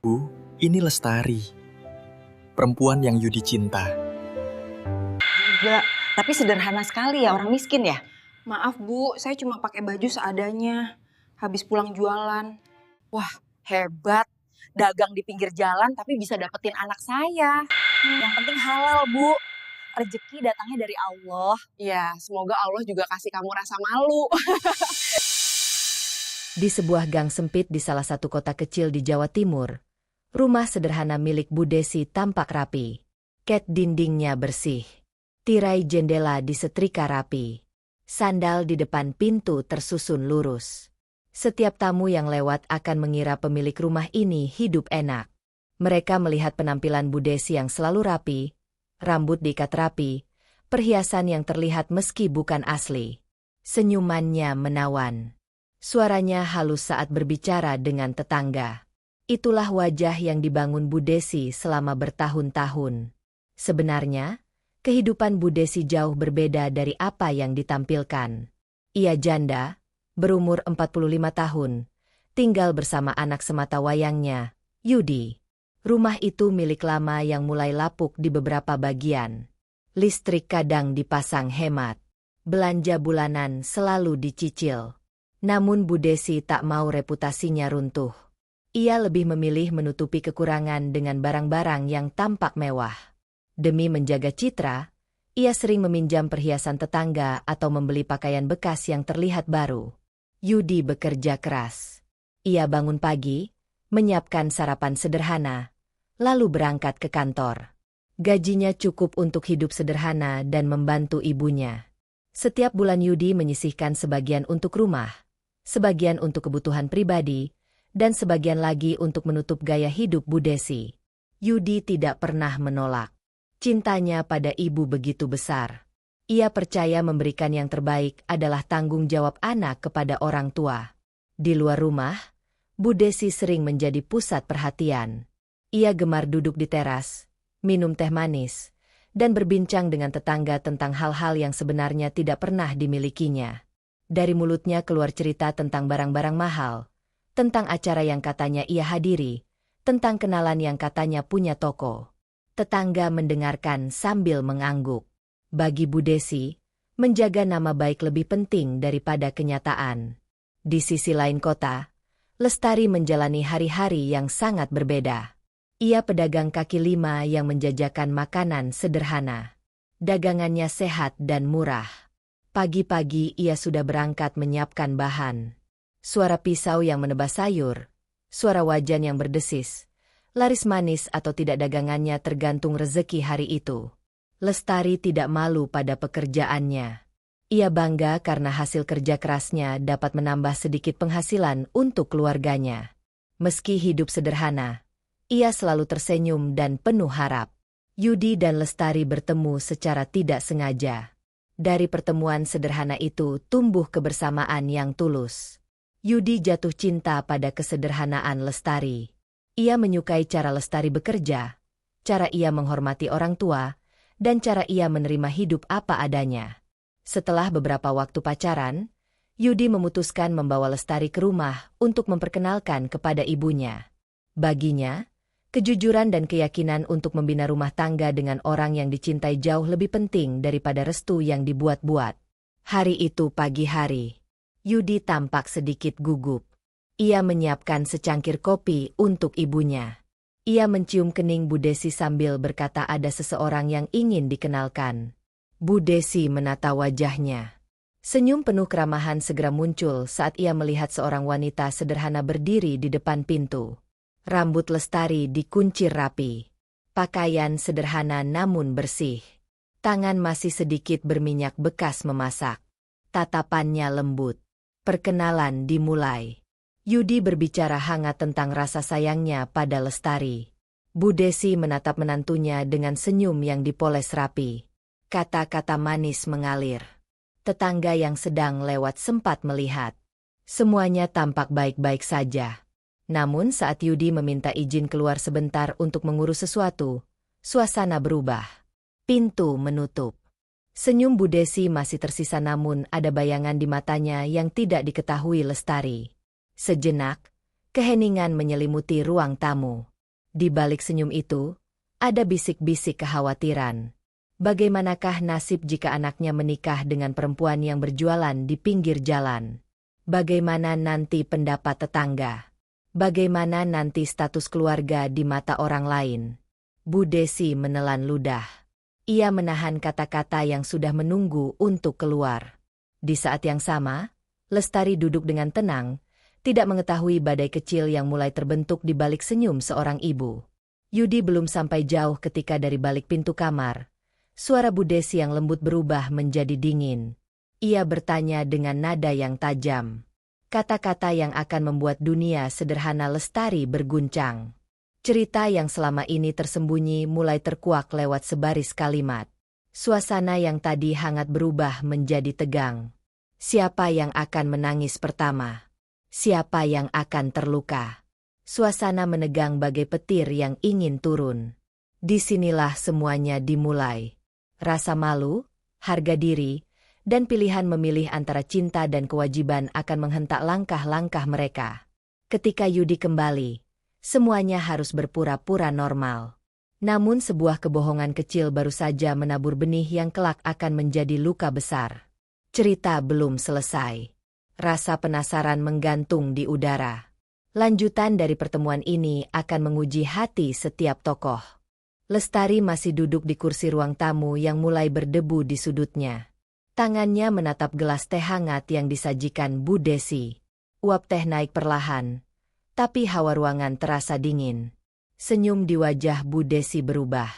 Bu, ini Lestari, perempuan yang Yudi cinta. Juga, tapi sederhana sekali ya, orang miskin ya? Maaf Bu, saya cuma pakai baju seadanya. Habis pulang jualan. Wah, hebat. Dagang di pinggir jalan tapi bisa dapetin anak saya. Yang penting halal, Bu. Rezeki datangnya dari Allah. Ya, semoga Allah juga kasih kamu rasa malu. Di sebuah gang sempit di salah satu kota kecil di Jawa Timur, rumah sederhana milik Bu Desi tampak rapi. Cat dindingnya bersih. Tirai jendela disetrika rapi. Sandal di depan pintu tersusun lurus. Setiap tamu yang lewat akan mengira pemilik rumah ini hidup enak. Mereka melihat penampilan Bu Desi yang selalu rapi, rambut diikat rapi, perhiasan yang terlihat meski bukan asli. Senyumannya menawan. Suaranya halus saat berbicara dengan tetangga. Itulah wajah yang dibangun Bu Desi selama bertahun-tahun. Sebenarnya, kehidupan Bu Desi jauh berbeda dari apa yang ditampilkan. Ia janda, berumur 45 tahun, tinggal bersama anak semata wayangnya, Yudi. Rumah itu milik lama yang mulai lapuk di beberapa bagian. Listrik kadang dipasang hemat. Belanja bulanan selalu dicicil. Namun Bu Desi tak mau reputasinya runtuh. Ia lebih memilih menutupi kekurangan dengan barang-barang yang tampak mewah. Demi menjaga citra, ia sering meminjam perhiasan tetangga atau membeli pakaian bekas yang terlihat baru. Yudi bekerja keras. Ia bangun pagi, menyiapkan sarapan sederhana, lalu berangkat ke kantor. Gajinya cukup untuk hidup sederhana dan membantu ibunya. Setiap bulan Yudi menyisihkan sebagian untuk rumah, sebagian untuk kebutuhan pribadi, dan sebagian lagi untuk menutup gaya hidup Bu Desi. Yudi tidak pernah menolak. Cintanya pada ibu begitu besar. Ia percaya memberikan yang terbaik adalah tanggung jawab anak kepada orang tua. Di luar rumah, Bu Desi sering menjadi pusat perhatian. Ia gemar duduk di teras, minum teh manis, dan berbincang dengan tetangga tentang hal-hal yang sebenarnya tidak pernah dimilikinya. Dari mulutnya keluar cerita tentang barang-barang mahal, tentang acara yang katanya ia hadiri, tentang kenalan yang katanya punya toko. Tetangga mendengarkan sambil mengangguk. Bagi Bu Desi, menjaga nama baik lebih penting daripada kenyataan. Di sisi lain kota, Lestari menjalani hari-hari yang sangat berbeda. Ia pedagang kaki lima yang menjajakan makanan sederhana. Dagangannya sehat dan murah. Pagi-pagi ia sudah berangkat menyiapkan bahan. Suara pisau yang menebas sayur, suara wajan yang berdesis, laris manis atau tidak dagangannya tergantung rezeki hari itu. Lestari tidak malu pada pekerjaannya. Ia bangga karena hasil kerja kerasnya dapat menambah sedikit penghasilan untuk keluarganya. Meski hidup sederhana, ia selalu tersenyum dan penuh harap. Yudi dan Lestari bertemu secara tidak sengaja. Dari pertemuan sederhana itu tumbuh kebersamaan yang tulus. Yudi jatuh cinta pada kesederhanaan Lestari. Ia menyukai cara Lestari bekerja, cara ia menghormati orang tua, dan cara ia menerima hidup apa adanya. Setelah beberapa waktu pacaran, Yudi memutuskan membawa Lestari ke rumah untuk memperkenalkan kepada ibunya. Baginya, kejujuran dan keyakinan untuk membina rumah tangga dengan orang yang dicintai jauh lebih penting daripada restu yang dibuat-buat. Hari itu pagi hari, Yudi tampak sedikit gugup. Ia menyiapkan secangkir kopi untuk ibunya. Ia mencium kening Bu Desi sambil berkata ada seseorang yang ingin dikenalkan. Bu Desi menata wajahnya. Senyum penuh keramahan segera muncul saat ia melihat seorang wanita sederhana berdiri di depan pintu. Rambut Lestari dikuncir rapi. Pakaian sederhana namun bersih. Tangan masih sedikit berminyak bekas memasak. Tatapannya lembut. Perkenalan dimulai. Yudi berbicara hangat tentang rasa sayangnya pada Lestari. Bu Desi menatap menantunya dengan senyum yang dipoles rapi. Kata-kata manis mengalir. Tetangga yang sedang lewat sempat melihat. Semuanya tampak baik-baik saja. Namun saat Yudi meminta izin keluar sebentar untuk mengurus sesuatu, suasana berubah. Pintu menutup. Senyum Bu Desi masih tersisa namun ada bayangan di matanya yang tidak diketahui Lestari. Sejenak, keheningan menyelimuti ruang tamu. Di balik senyum itu, ada bisik-bisik kekhawatiran. Bagaimanakah nasib jika anaknya menikah dengan perempuan yang berjualan di pinggir jalan? Bagaimana nanti pendapat tetangga? Bagaimana nanti status keluarga di mata orang lain? Bu Desi menelan ludah. Ia menahan kata-kata yang sudah menunggu untuk keluar. Di saat yang sama, Lestari duduk dengan tenang, tidak mengetahui badai kecil yang mulai terbentuk di balik senyum seorang ibu. Yudi belum sampai jauh ketika dari balik pintu kamar, suara Bu Desi yang lembut berubah menjadi dingin. Ia bertanya dengan nada yang tajam. Kata-kata yang akan membuat dunia sederhana Lestari berguncang. Cerita yang selama ini tersembunyi mulai terkuak lewat sebaris kalimat. Suasana yang tadi hangat berubah menjadi tegang. Siapa yang akan menangis pertama? Siapa yang akan terluka? Suasana menegang bagai petir yang ingin turun. Disinilah semuanya dimulai. Rasa malu, harga diri, dan pilihan memilih antara cinta dan kewajiban akan menghentak langkah-langkah mereka. Ketika Yudi kembali, semuanya harus berpura-pura normal. Namun sebuah kebohongan kecil baru saja menabur benih yang kelak akan menjadi luka besar. Cerita belum selesai. Rasa penasaran menggantung di udara. Lanjutan dari pertemuan ini akan menguji hati setiap tokoh. Lestari masih duduk di kursi ruang tamu yang mulai berdebu di sudutnya. Tangannya menatap gelas teh hangat yang disajikan Bu Desi. Uap teh naik perlahan, tapi hawa ruangan terasa dingin. Senyum di wajah Bu Desi berubah.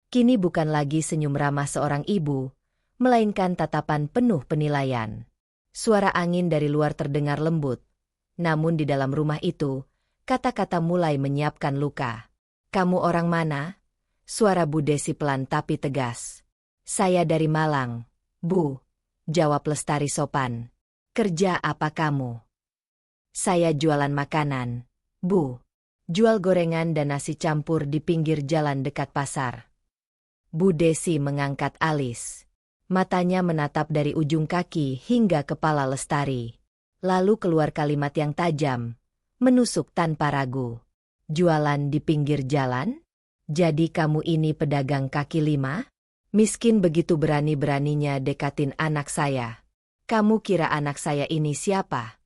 Kini bukan lagi senyum ramah seorang ibu, melainkan tatapan penuh penilaian. Suara angin dari luar terdengar lembut. Namun di dalam rumah itu, kata-kata mulai menyiapkan luka. "Kamu orang mana?" Suara Bu Desi pelan tapi tegas. "Saya dari Malang, Bu," jawab Lestari sopan. "Kerja apa kamu?" "Saya jualan makanan, Bu. Jual gorengan dan nasi campur di pinggir jalan dekat pasar." Bu Desi mengangkat alis. Matanya menatap dari ujung kaki hingga kepala Lestari. Lalu keluar kalimat yang tajam, menusuk tanpa ragu. "Jualan di pinggir jalan? Jadi kamu ini pedagang kaki lima? Miskin begitu berani-beraninya dekatin anak saya. Kamu kira anak saya ini siapa?"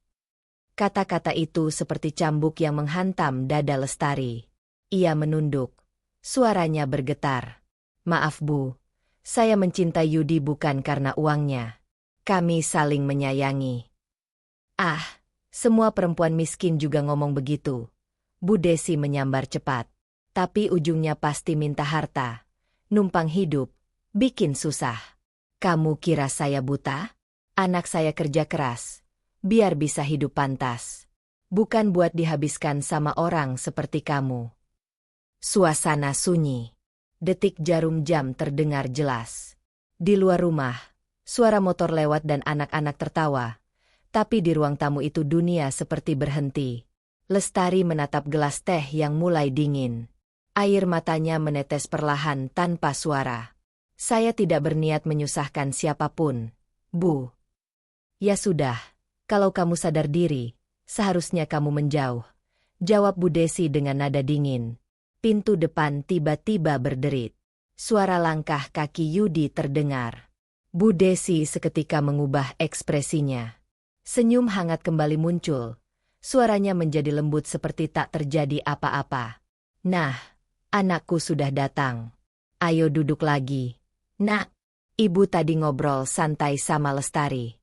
Kata-kata itu seperti cambuk yang menghantam dada Lestari. Ia menunduk. Suaranya bergetar. "Maaf Bu, saya mencintai Yudi bukan karena uangnya. Kami saling menyayangi." "Ah, semua perempuan miskin juga ngomong begitu." Bu Desi menyambar cepat. "Tapi ujungnya pasti minta harta, numpang hidup, bikin susah. Kamu kira saya buta? Anak saya kerja keras, biar bisa hidup pantas. Bukan buat dihabiskan sama orang seperti kamu." Suasana sunyi. Detik jarum jam terdengar jelas. Di luar rumah, suara motor lewat dan anak-anak tertawa. Tapi di ruang tamu itu dunia seperti berhenti. Lestari menatap gelas teh yang mulai dingin. Air matanya menetes perlahan tanpa suara. "Saya tidak berniat menyusahkan siapapun, Bu." "Ya sudah, kalau kamu sadar diri, seharusnya kamu menjauh," jawab Bu Desi dengan nada dingin. Pintu depan tiba-tiba berderit. Suara langkah kaki Yudi terdengar. Bu Desi seketika mengubah ekspresinya. Senyum hangat kembali muncul. Suaranya menjadi lembut seperti tak terjadi apa-apa. "Nah, anakku sudah datang. Ayo duduk lagi. Nak, Ibu tadi ngobrol santai sama Lestari."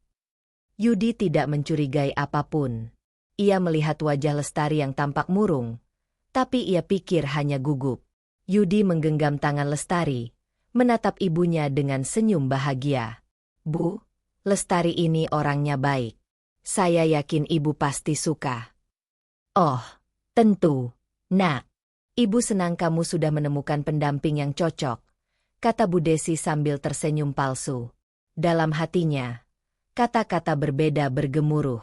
Yudi tidak mencurigai apapun. Ia melihat wajah Lestari yang tampak murung, tapi ia pikir hanya gugup. Yudi menggenggam tangan Lestari, menatap ibunya dengan senyum bahagia. "Bu, Lestari ini orangnya baik. Saya yakin Ibu pasti suka." "Oh, tentu, Nak. Ibu senang kamu sudah menemukan pendamping yang cocok," kata Bu Desi sambil tersenyum palsu. Dalam hatinya, kata-kata berbeda bergemuruh.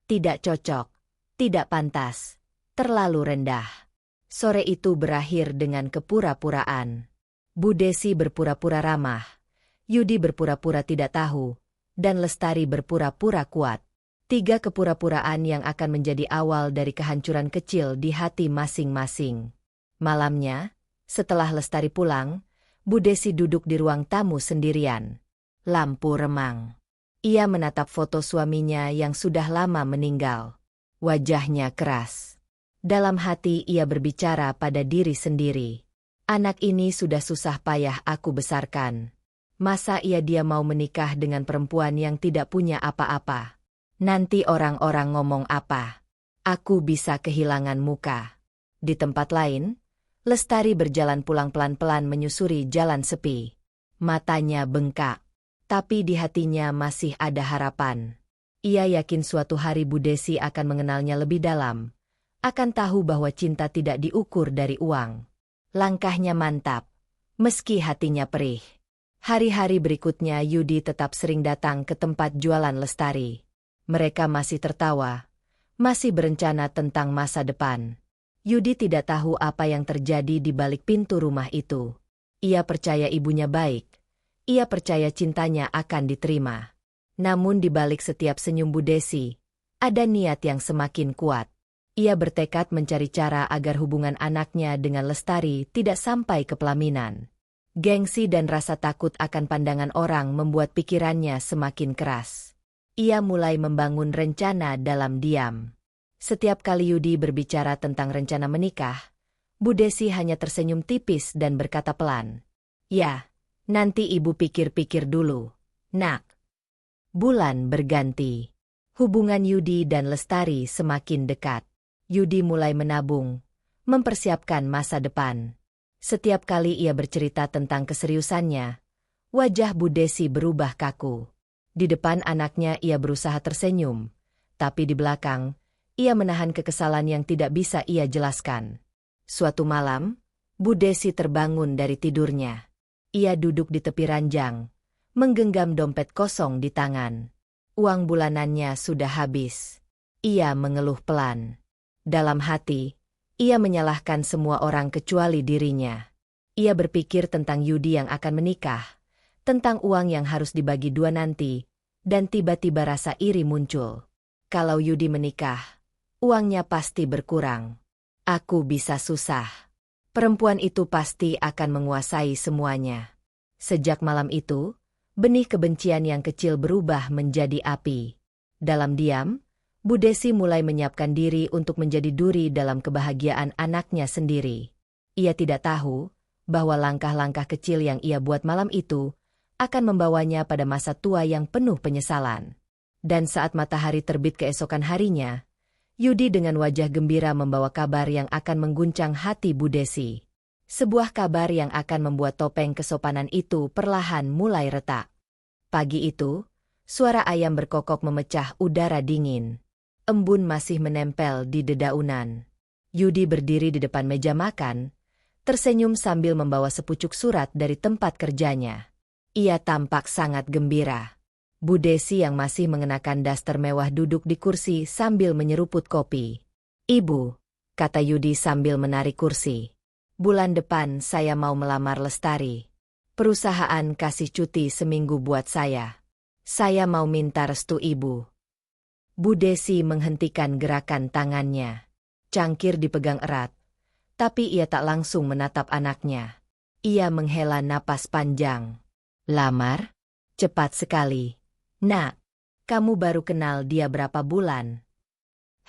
Tidak cocok, tidak pantas, terlalu rendah. Sore itu berakhir dengan kepura-puraan. Bu Desi berpura-pura ramah, Yudi berpura-pura tidak tahu, dan Lestari berpura-pura kuat. 3 kepura-puraan yang akan menjadi awal dari kehancuran kecil di hati masing-masing. Malamnya, setelah Lestari pulang, Bu Desi duduk di ruang tamu sendirian. Lampu remang. Ia menatap foto suaminya yang sudah lama meninggal. Wajahnya keras. Dalam hati ia berbicara pada diri sendiri. Anak ini sudah susah payah aku besarkan. Masa dia mau menikah dengan perempuan yang tidak punya apa-apa? Nanti orang-orang ngomong apa? Aku bisa kehilangan muka. Di tempat lain, Lestari berjalan pulang pelan-pelan menyusuri jalan sepi. Matanya bengkak, tapi di hatinya masih ada harapan. Ia yakin suatu hari Bu Desi akan mengenalnya lebih dalam, akan tahu bahwa cinta tidak diukur dari uang. Langkahnya mantap, meski hatinya perih. Hari-hari berikutnya Yudi tetap sering datang ke tempat jualan Lestari. Mereka masih tertawa, masih berencana tentang masa depan. Yudi tidak tahu apa yang terjadi di balik pintu rumah itu. Ia percaya ibunya baik. Ia percaya cintanya akan diterima. Namun di balik setiap senyum Bu Desi, ada niat yang semakin kuat. Ia bertekad mencari cara agar hubungan anaknya dengan Lestari tidak sampai ke pelaminan. Gengsi dan rasa takut akan pandangan orang membuat pikirannya semakin keras. Ia mulai membangun rencana dalam diam. Setiap kali Yudi berbicara tentang rencana menikah, Bu Desi hanya tersenyum tipis dan berkata pelan, "Ya, nanti ibu pikir-pikir dulu, nak." Bulan berganti. Hubungan Yudi dan Lestari semakin dekat. Yudi mulai menabung, mempersiapkan masa depan. Setiap kali ia bercerita tentang keseriusannya, wajah Bu Desi berubah kaku. Di depan anaknya ia berusaha tersenyum, tapi di belakang, ia menahan kekesalan yang tidak bisa ia jelaskan. Suatu malam, Bu Desi terbangun dari tidurnya. Ia duduk di tepi ranjang, menggenggam dompet kosong di tangan. Uang bulanannya sudah habis. Ia mengeluh pelan. Dalam hati, ia menyalahkan semua orang kecuali dirinya. Ia berpikir tentang Yudi yang akan menikah, tentang uang yang harus dibagi dua nanti, dan tiba-tiba rasa iri muncul. Kalau Yudi menikah, uangnya pasti berkurang. Aku bisa susah. Perempuan itu pasti akan menguasai semuanya. Sejak malam itu, benih kebencian yang kecil berubah menjadi api. Dalam diam, Bu Desi mulai menyiapkan diri untuk menjadi duri dalam kebahagiaan anaknya sendiri. Ia tidak tahu bahwa langkah-langkah kecil yang ia buat malam itu akan membawanya pada masa tua yang penuh penyesalan. Dan saat matahari terbit keesokan harinya, Yudi dengan wajah gembira membawa kabar yang akan mengguncang hati Bu Desi. Sebuah kabar yang akan membuat topeng kesopanan itu perlahan mulai retak. Pagi itu, suara ayam berkokok memecah udara dingin. Embun masih menempel di dedaunan. Yudi berdiri di depan meja makan, tersenyum sambil membawa sepucuk surat dari tempat kerjanya. Ia tampak sangat gembira. Bu Desi yang masih mengenakan daster mewah duduk di kursi sambil menyeruput kopi. "Ibu," kata Yudi sambil menarik kursi. "Bulan depan saya mau melamar Lestari. Perusahaan kasih cuti seminggu buat saya. Saya mau minta restu ibu." Bu Desi menghentikan gerakan tangannya. Cangkir dipegang erat, tapi ia tak langsung menatap anaknya. Ia menghela napas panjang. "Lamar? Cepat sekali. Nak, kamu baru kenal dia berapa bulan?"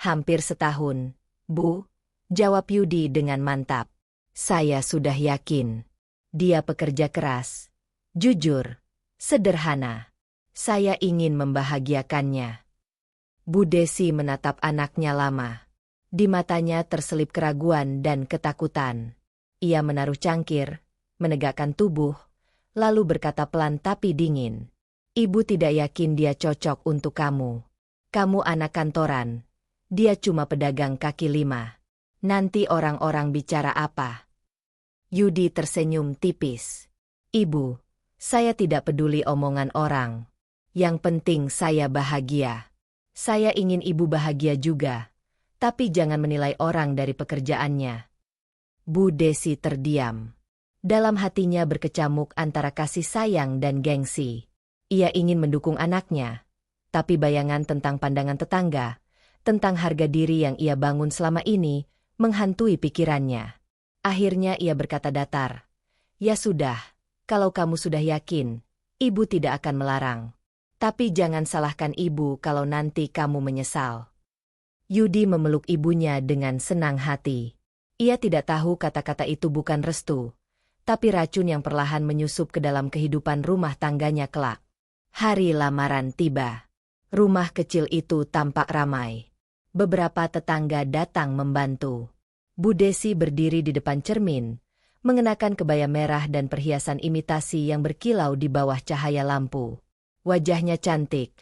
"Hampir setahun, Bu," jawab Yudi dengan mantap. "Saya sudah yakin. Dia pekerja keras, jujur, sederhana. Saya ingin membahagiakannya." Bu Desi menatap anaknya lama. Di matanya terselip keraguan dan ketakutan. Ia menaruh cangkir, menegakkan tubuh, lalu berkata pelan tapi dingin. "Ibu tidak yakin dia cocok untuk kamu. Kamu anak kantoran. Dia cuma pedagang kaki lima. Nanti orang-orang bicara apa?" Yudi tersenyum tipis. "Ibu, saya tidak peduli omongan orang. Yang penting saya bahagia. Saya ingin ibu bahagia juga, tapi jangan menilai orang dari pekerjaannya." Bu Desi terdiam. Dalam hatinya berkecamuk antara kasih sayang dan gengsi. Ia ingin mendukung anaknya, tapi bayangan tentang pandangan tetangga, tentang harga diri yang ia bangun selama ini, menghantui pikirannya. Akhirnya ia berkata datar, "Ya sudah, kalau kamu sudah yakin, ibu tidak akan melarang. Tapi jangan salahkan ibu kalau nanti kamu menyesal." Yudi memeluk ibunya dengan senang hati. Ia tidak tahu kata-kata itu bukan restu, tapi racun yang perlahan menyusup ke dalam kehidupan rumah tangganya kelak. Hari lamaran tiba. Rumah kecil itu tampak ramai. Beberapa tetangga datang membantu. Bu Desi berdiri di depan cermin, mengenakan kebaya merah dan perhiasan imitasi yang berkilau di bawah cahaya lampu. Wajahnya cantik,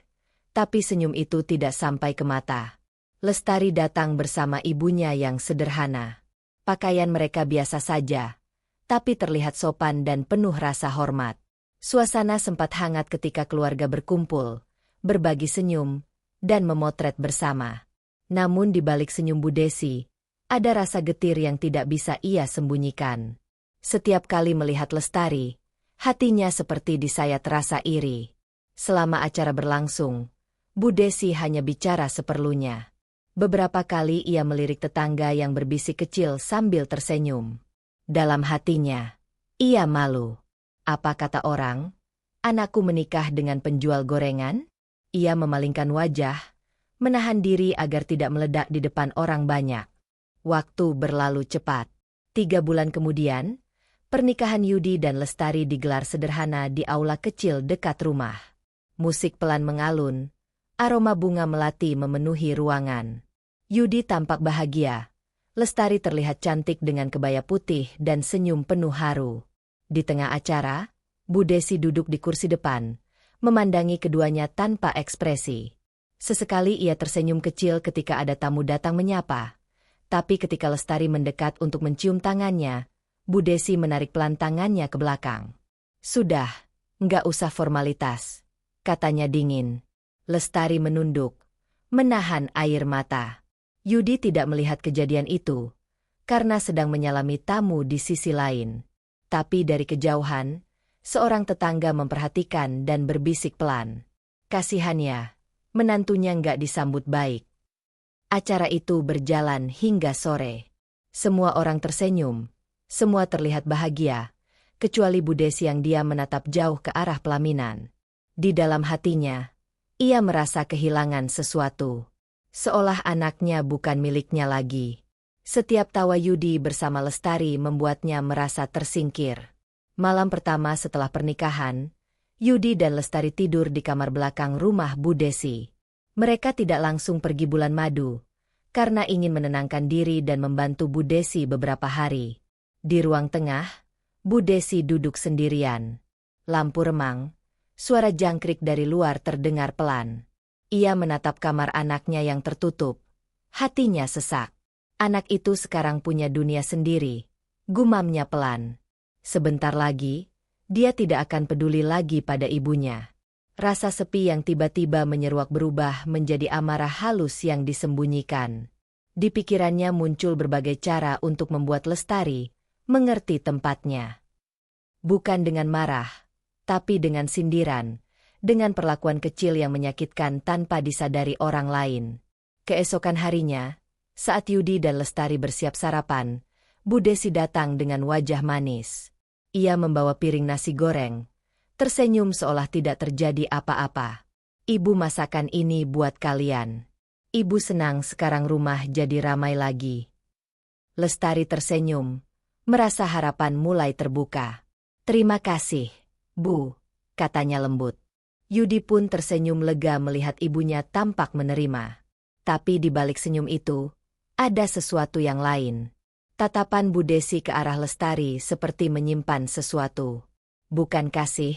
tapi senyum itu tidak sampai ke mata. Lestari datang bersama ibunya yang sederhana. Pakaian mereka biasa saja, tapi terlihat sopan dan penuh rasa hormat. Suasana sempat hangat ketika keluarga berkumpul, berbagi senyum, dan memotret bersama. Namun di balik senyum Bu Desi, ada rasa getir yang tidak bisa ia sembunyikan. Setiap kali melihat Lestari, hatinya seperti disayat rasa iri. Selama acara berlangsung, Bu Desi hanya bicara seperlunya. Beberapa kali ia melirik tetangga yang berbisik kecil sambil tersenyum. Dalam hatinya, ia malu. Apa kata orang? Anakku menikah dengan penjual gorengan? Ia memalingkan wajah, menahan diri agar tidak meledak di depan orang banyak. Waktu berlalu cepat. 3 bulan kemudian, pernikahan Yudi dan Lestari digelar sederhana di aula kecil dekat rumah. Musik pelan mengalun, aroma bunga melati memenuhi ruangan. Yudi tampak bahagia. Lestari terlihat cantik dengan kebaya putih dan senyum penuh haru. Di tengah acara, Bu Desi duduk di kursi depan, memandangi keduanya tanpa ekspresi. Sesekali ia tersenyum kecil ketika ada tamu datang menyapa. Tapi ketika Lestari mendekat untuk mencium tangannya, Bu Desi menarik pelan tangannya ke belakang. "Sudah, nggak usah formalitas," katanya dingin. Lestari menunduk, menahan air mata. Yudi tidak melihat kejadian itu, karena sedang menyalami tamu di sisi lain. Tapi dari kejauhan, seorang tetangga memperhatikan dan berbisik pelan. Kasihannya, menantunya nggak disambut baik. Acara itu berjalan hingga sore. Semua orang tersenyum, semua terlihat bahagia, kecuali Bu Desi yang diam menatap jauh ke arah pelaminan. Di dalam hatinya, ia merasa kehilangan sesuatu. Seolah anaknya bukan miliknya lagi. Setiap tawa Yudi bersama Lestari membuatnya merasa tersingkir. Malam pertama setelah pernikahan, Yudi dan Lestari tidur di kamar belakang rumah Bu Desi. Mereka tidak langsung pergi bulan madu, karena ingin menenangkan diri dan membantu Bu Desi beberapa hari. Di ruang tengah, Bu Desi duduk sendirian. Lampu remang, suara jangkrik dari luar terdengar pelan. Ia menatap kamar anaknya yang tertutup. Hatinya sesak. Anak itu sekarang punya dunia sendiri, gumamnya pelan. Sebentar lagi, dia tidak akan peduli lagi pada ibunya. Rasa sepi yang tiba-tiba menyeruak berubah menjadi amarah halus yang disembunyikan. Di pikirannya muncul berbagai cara untuk membuat Lestari mengerti tempatnya. Bukan dengan marah, tapi dengan sindiran. Dengan perlakuan kecil yang menyakitkan tanpa disadari orang lain. Keesokan harinya, saat Yudi dan Lestari bersiap sarapan, Bu Desi datang dengan wajah manis. Ia membawa piring nasi goreng, tersenyum seolah tidak terjadi apa-apa. "Ibu masakan ini buat kalian. Ibu senang sekarang rumah jadi ramai lagi." Lestari tersenyum, merasa harapan mulai terbuka. "Terima kasih, Bu," katanya lembut. Yudi pun tersenyum lega melihat ibunya tampak menerima. Tapi di balik senyum itu, ada sesuatu yang lain. Tatapan Bu Desi ke arah Lestari seperti menyimpan sesuatu. Bukan kasih,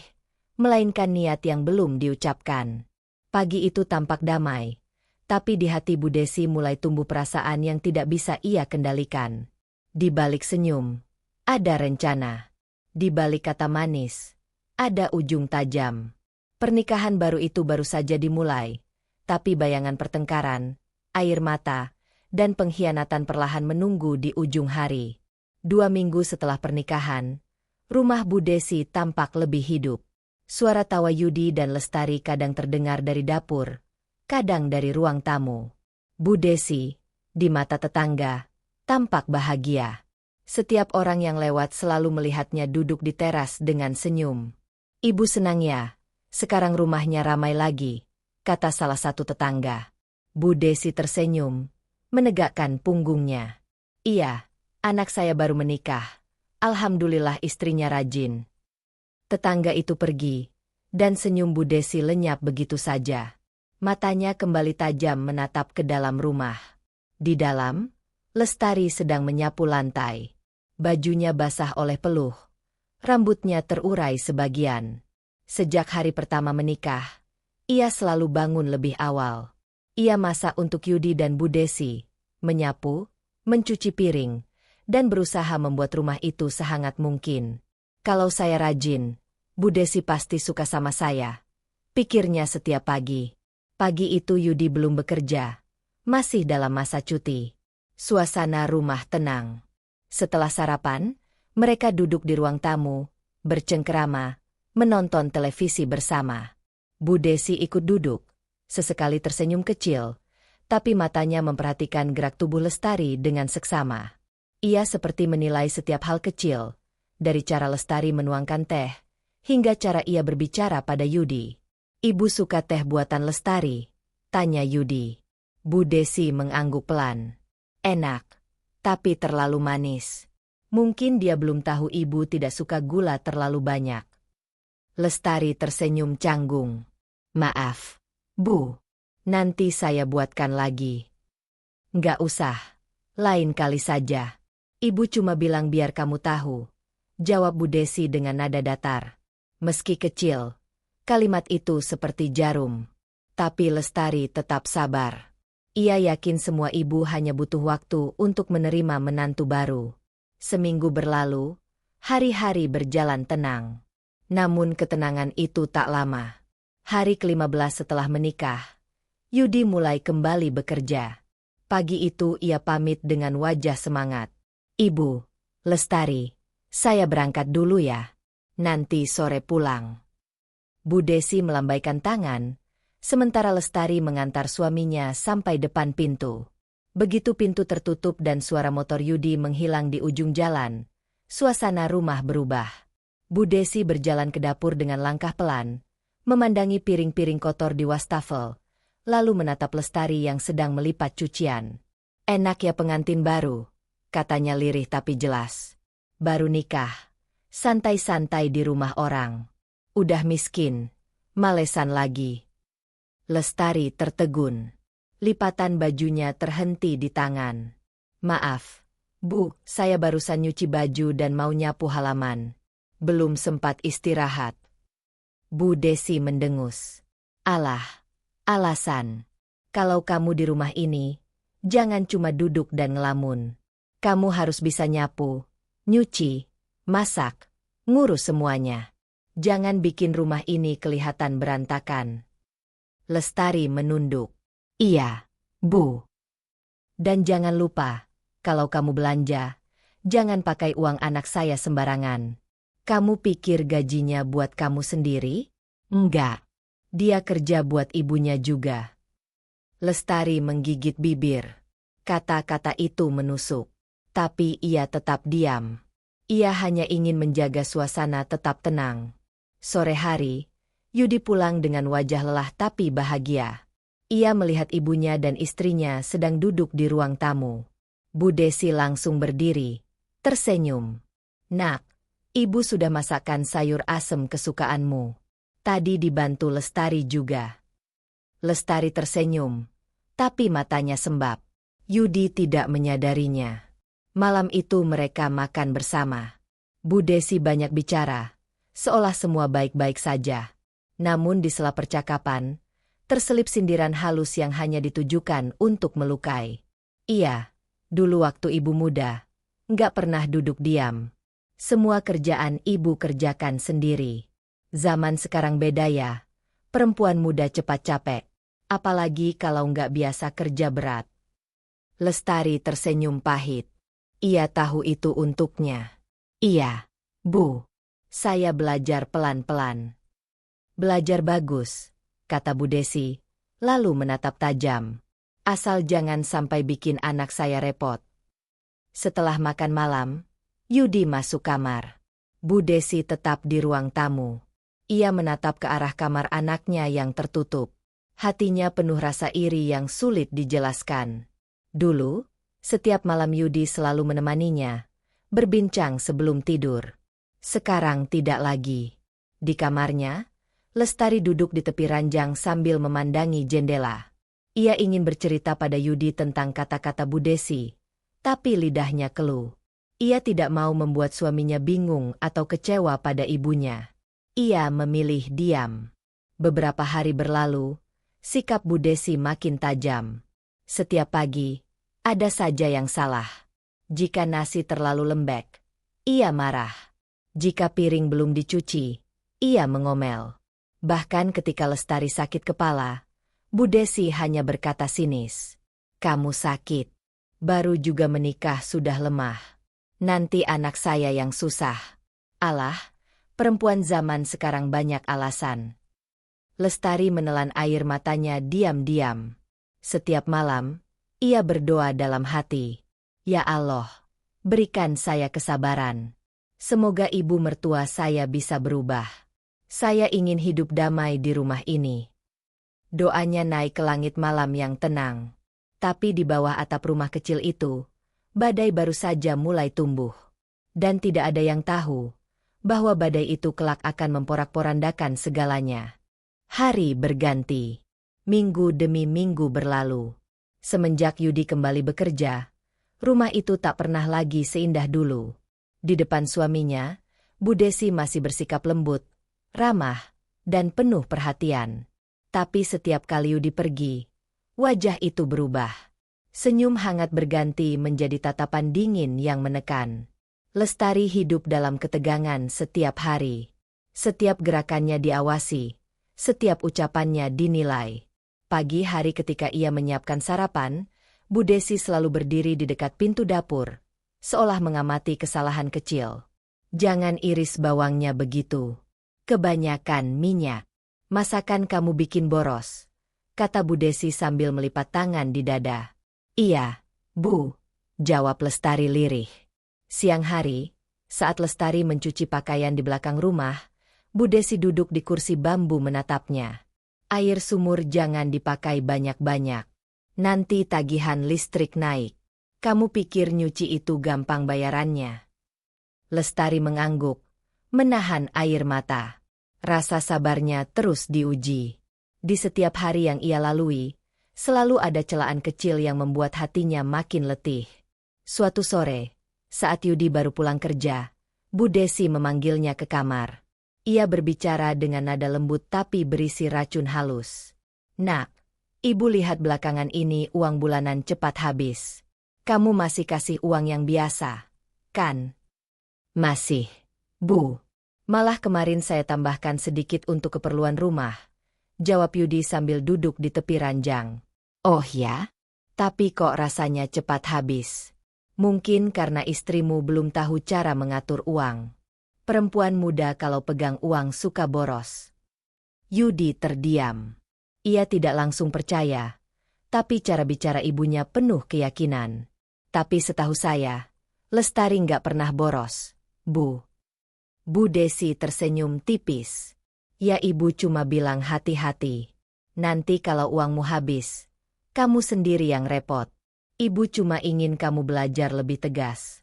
melainkan niat yang belum diucapkan. Pagi itu tampak damai, tapi di hati Bu Desi mulai tumbuh perasaan yang tidak bisa ia kendalikan. Di balik senyum, ada rencana. Di balik kata manis, ada ujung tajam. Pernikahan baru itu baru saja dimulai, tapi bayangan pertengkaran, air mata, dan pengkhianatan perlahan menunggu di ujung hari. 2 minggu setelah pernikahan, rumah Bu Desi tampak lebih hidup. Suara tawa Yudi dan Lestari kadang terdengar dari dapur, kadang dari ruang tamu. Bu Desi, di mata tetangga, tampak bahagia. Setiap orang yang lewat selalu melihatnya duduk di teras dengan senyum. Ibu senang ya, sekarang rumahnya ramai lagi, kata salah satu tetangga. Bu Desi tersenyum, menegakkan punggungnya. Iya, anak saya baru menikah. Alhamdulillah istrinya rajin. Tetangga itu pergi, dan senyum Bu Desi lenyap begitu saja. Matanya kembali tajam menatap ke dalam rumah. Di dalam, Lestari sedang menyapu lantai. Bajunya basah oleh peluh. Rambutnya terurai sebagian. Sejak hari pertama menikah, ia selalu bangun lebih awal. Ia masak untuk Yudi dan Bu Desi, menyapu, mencuci piring, dan berusaha membuat rumah itu sehangat mungkin. Kalau saya rajin, Bu Desi pasti suka sama saya, pikirnya setiap pagi. Pagi itu Yudi belum bekerja, masih dalam masa cuti. Suasana rumah tenang. Setelah sarapan, mereka duduk di ruang tamu, bercengkerama, menonton televisi bersama. Bu Desi ikut duduk, sesekali tersenyum kecil, tapi matanya memperhatikan gerak tubuh Lestari dengan seksama. Ia seperti menilai setiap hal kecil, dari cara Lestari menuangkan teh, hingga cara ia berbicara pada Yudi. Ibu suka teh buatan Lestari, tanya Yudi. Bu Desi mengangguk pelan. Enak, tapi terlalu manis. Mungkin dia belum tahu ibu tidak suka gula terlalu banyak. Lestari tersenyum canggung. Maaf, Bu. Nanti saya buatkan lagi. Nggak usah. Lain kali saja. Ibu cuma bilang biar kamu tahu. Jawab Bu Desi dengan nada datar. Meski kecil, kalimat itu seperti jarum. Tapi Lestari tetap sabar. Ia yakin semua ibu hanya butuh waktu untuk menerima menantu baru. Seminggu berlalu, hari-hari berjalan tenang. Namun ketenangan itu tak lama. Hari ke-15 setelah menikah, Yudi mulai kembali bekerja. Pagi itu ia pamit dengan wajah semangat. Ibu, Lestari, saya berangkat dulu ya. Nanti sore pulang. Bu Desi melambaikan tangan, sementara Lestari mengantar suaminya sampai depan pintu. Begitu pintu tertutup dan suara motor Yudi menghilang di ujung jalan, suasana rumah berubah. Bu Desi berjalan ke dapur dengan langkah pelan, memandangi piring-piring kotor di wastafel, lalu menatap Lestari yang sedang melipat cucian. Enak ya pengantin baru, katanya lirih tapi jelas. Baru nikah, santai-santai di rumah orang. Udah miskin, malesan lagi. Lestari tertegun. Lipatan bajunya terhenti di tangan. Maaf, Bu, saya barusan nyuci baju dan mau nyapu halaman. Belum sempat istirahat. Bu Desi mendengus. Alah, alasan. Kalau kamu di rumah ini, jangan cuma duduk dan ngelamun. Kamu harus bisa nyapu, nyuci, masak, ngurus semuanya. Jangan bikin rumah ini kelihatan berantakan. Lestari menunduk. Iya, Bu. Dan jangan lupa, kalau kamu belanja, jangan pakai uang anak saya sembarangan. Kamu pikir gajinya buat kamu sendiri? Enggak. Dia kerja buat ibunya juga. Lestari menggigit bibir. Kata-kata itu menusuk. Tapi ia tetap diam. Ia hanya ingin menjaga suasana tetap tenang. Sore hari, Yudi pulang dengan wajah lelah tapi bahagia. Ia melihat ibunya dan istrinya sedang duduk di ruang tamu. Bu Desi langsung berdiri, tersenyum. Nak, ibu sudah masakkan sayur asem kesukaanmu. Tadi dibantu Lestari juga. Lestari tersenyum, tapi matanya sembab. Yudi tidak menyadarinya. Malam itu mereka makan bersama. Bu Desi banyak bicara, seolah semua baik-baik saja. Namun di sela percakapan, terselip sindiran halus yang hanya ditujukan untuk melukai. Iya, dulu waktu ibu muda, nggak pernah duduk diam. Semua kerjaan ibu kerjakan sendiri. Zaman sekarang beda ya, perempuan muda cepat capek. Apalagi kalau nggak biasa kerja berat. Lestari tersenyum pahit. Ia tahu itu untuknya. Iya, Bu. Saya belajar pelan-pelan. Belajar bagus, kata Bu Desi, lalu menatap tajam. Asal jangan sampai bikin anak saya repot. Setelah makan malam, Yudi masuk kamar. Bu Desi tetap di ruang tamu. Ia menatap ke arah kamar anaknya yang tertutup. Hatinya penuh rasa iri yang sulit dijelaskan. Dulu, setiap malam Yudi selalu menemaninya, berbincang sebelum tidur. Sekarang tidak lagi. Di kamarnya, Lestari duduk di tepi ranjang sambil memandangi jendela. Ia ingin bercerita pada Yudi tentang kata-kata Bu Desi, tapi lidahnya keluh. Ia tidak mau membuat suaminya bingung atau kecewa pada ibunya. Ia memilih diam. Beberapa hari berlalu, sikap Bu Desi makin tajam. Setiap pagi, ada saja yang salah. Jika nasi terlalu lembek, ia marah. Jika piring belum dicuci, ia mengomel. Bahkan ketika Lestari sakit kepala, Bu Desi hanya berkata sinis, "Kamu sakit. Baru juga menikah sudah lemah. Nanti anak saya yang susah." Alah, perempuan zaman sekarang banyak alasan. Lestari menelan air matanya diam-diam. Setiap malam, ia berdoa dalam hati, "Ya Allah, berikan saya kesabaran. Semoga ibu mertua saya bisa berubah. Saya ingin hidup damai di rumah ini." Doanya naik ke langit malam yang tenang. Tapi di bawah atap rumah kecil itu, badai baru saja mulai tumbuh. Dan tidak ada yang tahu bahwa badai itu kelak akan memporak-porandakan segalanya. Hari berganti. Minggu demi minggu berlalu. Semenjak Yudi kembali bekerja, rumah itu tak pernah lagi seindah dulu. Di depan suaminya, Bu Desi masih bersikap lembut, ramah, dan penuh perhatian. Tapi setiap kali Yudi pergi, wajah itu berubah. Senyum hangat berganti menjadi tatapan dingin yang menekan. Lestari hidup dalam ketegangan setiap hari. Setiap gerakannya diawasi, setiap ucapannya dinilai. Pagi hari ketika ia menyiapkan sarapan, Bu Desi selalu berdiri di dekat pintu dapur, seolah mengamati kesalahan kecil. "Jangan iris bawangnya begitu. Kebanyakan minyak. Masakan kamu bikin boros," kata Bu Desi sambil melipat tangan di dada. "Iya, Bu," jawab Lestari lirih. Siang hari, saat Lestari mencuci pakaian di belakang rumah, Bu Desi duduk di kursi bambu menatapnya. "Air sumur jangan dipakai banyak-banyak. Nanti tagihan listrik naik. Kamu pikir nyuci itu gampang bayarannya?" Lestari mengangguk, menahan air mata. Rasa sabarnya terus diuji. Di setiap hari yang ia lalui, selalu ada celaan kecil yang membuat hatinya makin letih. Suatu sore, saat Yudi baru pulang kerja, Bu Desi memanggilnya ke kamar. Ia berbicara dengan nada lembut tapi berisi racun halus. "Nak, ibu lihat belakangan ini uang bulanan cepat habis. Kamu masih kasih uang yang biasa, kan?" "Masih, Bu. Malah kemarin saya tambahkan sedikit untuk keperluan rumah," jawab Yudi sambil duduk di tepi ranjang. "Oh ya? Tapi kok rasanya cepat habis? Mungkin karena istrimu belum tahu cara mengatur uang. Perempuan muda kalau pegang uang suka boros." Yudi terdiam. Ia tidak langsung percaya, tapi cara bicara ibunya penuh keyakinan. "Tapi setahu saya, Lestari nggak pernah boros, Bu." Bu Desi tersenyum tipis. "Ya ibu cuma bilang hati-hati. Nanti kalau uangmu habis, kamu sendiri yang repot. Ibu cuma ingin kamu belajar lebih tegas."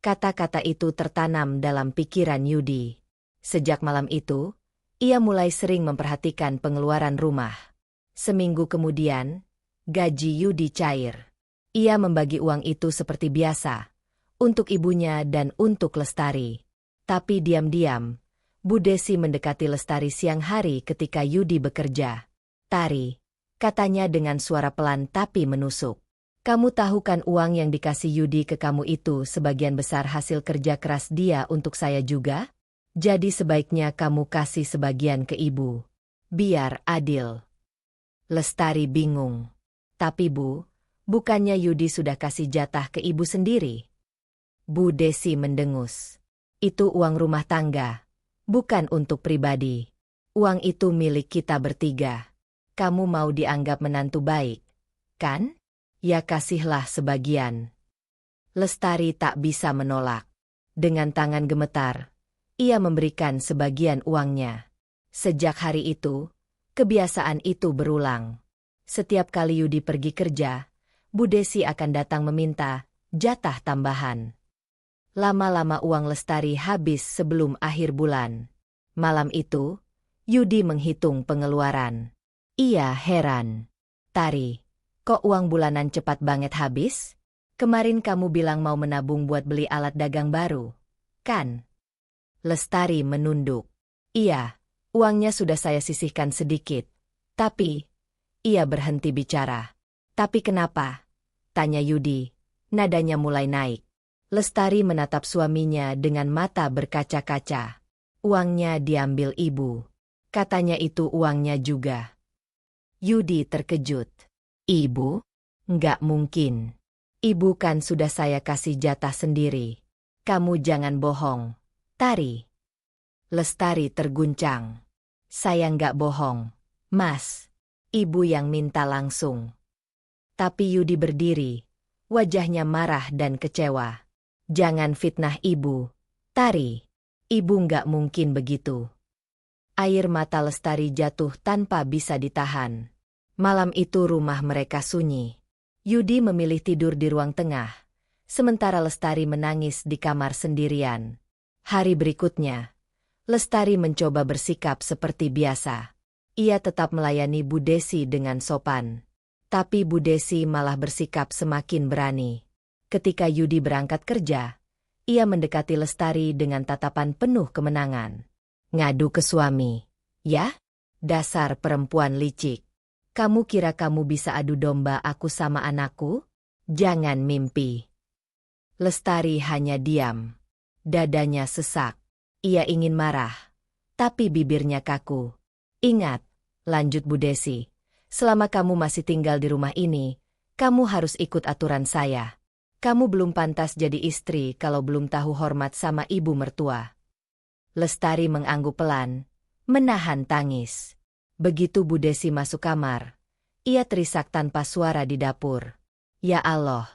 Kata-kata itu tertanam dalam pikiran Yudi. Sejak malam itu, ia mulai sering memperhatikan pengeluaran rumah. Seminggu kemudian, gaji Yudi cair. Ia membagi uang itu seperti biasa, untuk ibunya dan untuk Lestari. Tapi diam-diam, Bu Desi mendekati Lestari siang hari ketika Yudi bekerja. "Tari," katanya dengan suara pelan tapi menusuk. "Kamu tahu kan uang yang dikasih Yudi ke kamu itu sebagian besar hasil kerja keras dia untuk saya juga? Jadi sebaiknya kamu kasih sebagian ke ibu. Biar adil." Lestari bingung. "Tapi Bu, bukannya Yudi sudah kasih jatah ke ibu sendiri?" Bu Desi mendengus. "Itu uang rumah tangga, bukan untuk pribadi. Uang itu milik kita bertiga. Kamu mau dianggap menantu baik, kan? Ya kasihlah sebagian." Lestari tak bisa menolak. Dengan tangan gemetar, ia memberikan sebagian uangnya. Sejak hari itu, kebiasaan itu berulang. Setiap kali Yudi pergi kerja, Bu Desi akan datang meminta jatah tambahan. Lama-lama uang Lestari habis sebelum akhir bulan. Malam itu, Yudi menghitung pengeluaran. Ia heran. Tari, kok uang bulanan cepat banget habis? Kemarin kamu bilang mau menabung buat beli alat dagang baru, kan? Lestari menunduk. Iya, uangnya sudah saya sisihkan sedikit. Tapi, ia berhenti bicara. Tapi kenapa? Tanya Yudi. Nadanya mulai naik. Lestari menatap suaminya dengan mata berkaca-kaca. Uangnya diambil ibu. Katanya itu uangnya juga. Yudi terkejut. Ibu? Nggak mungkin. Ibu kan sudah saya kasih jatah sendiri. Kamu jangan bohong, Tari. Lestari terguncang. Saya nggak bohong, Mas. Ibu yang minta langsung. Tapi Yudi berdiri, wajahnya marah dan kecewa. Jangan fitnah ibu, Tari. Ibu nggak mungkin begitu. Air mata Lestari jatuh tanpa bisa ditahan. Malam itu rumah mereka sunyi. Yudi memilih tidur di ruang tengah, sementara Lestari menangis di kamar sendirian. Hari berikutnya, Lestari mencoba bersikap seperti biasa. Ia tetap melayani Bu Desi dengan sopan. Tapi Bu Desi malah bersikap semakin berani. Ketika Yudi berangkat kerja, ia mendekati Lestari dengan tatapan penuh kemenangan. Ngadu ke suami. Ya? Dasar perempuan licik. Kamu kira kamu bisa adu domba aku sama anakku? Jangan mimpi. Lestari hanya diam. Dadanya sesak. Ia ingin marah. Tapi bibirnya kaku. Ingat, lanjut Bu Desi. Selama kamu masih tinggal di rumah ini, kamu harus ikut aturan saya. Kamu belum pantas jadi istri kalau belum tahu hormat sama ibu mertua. Lestari mengangguk pelan, menahan tangis. Begitu Bu Desi masuk kamar, ia terisak tanpa suara di dapur. Ya Allah,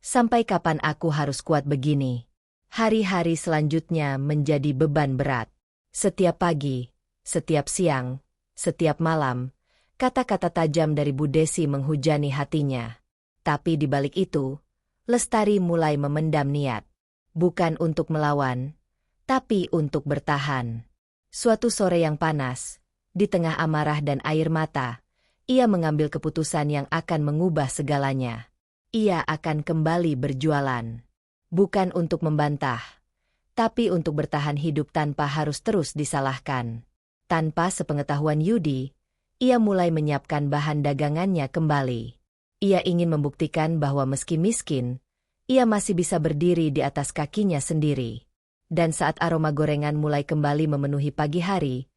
sampai kapan aku harus kuat begini? Hari-hari selanjutnya menjadi beban berat. Setiap pagi, setiap siang, setiap malam, kata-kata tajam dari Bu Desi menghujani hatinya. Tapi di balik itu, Lestari mulai memendam niat. Bukan untuk melawan, tapi untuk bertahan. Suatu sore yang panas, di tengah amarah dan air mata, ia mengambil keputusan yang akan mengubah segalanya. Ia akan kembali berjualan. Bukan untuk membantah, tapi untuk bertahan hidup tanpa harus terus disalahkan. Tanpa sepengetahuan Yudi, ia mulai menyiapkan bahan dagangannya kembali. Ia ingin membuktikan bahwa meski miskin, ia masih bisa berdiri di atas kakinya sendiri. Dan saat aroma gorengan mulai kembali memenuhi pagi hari,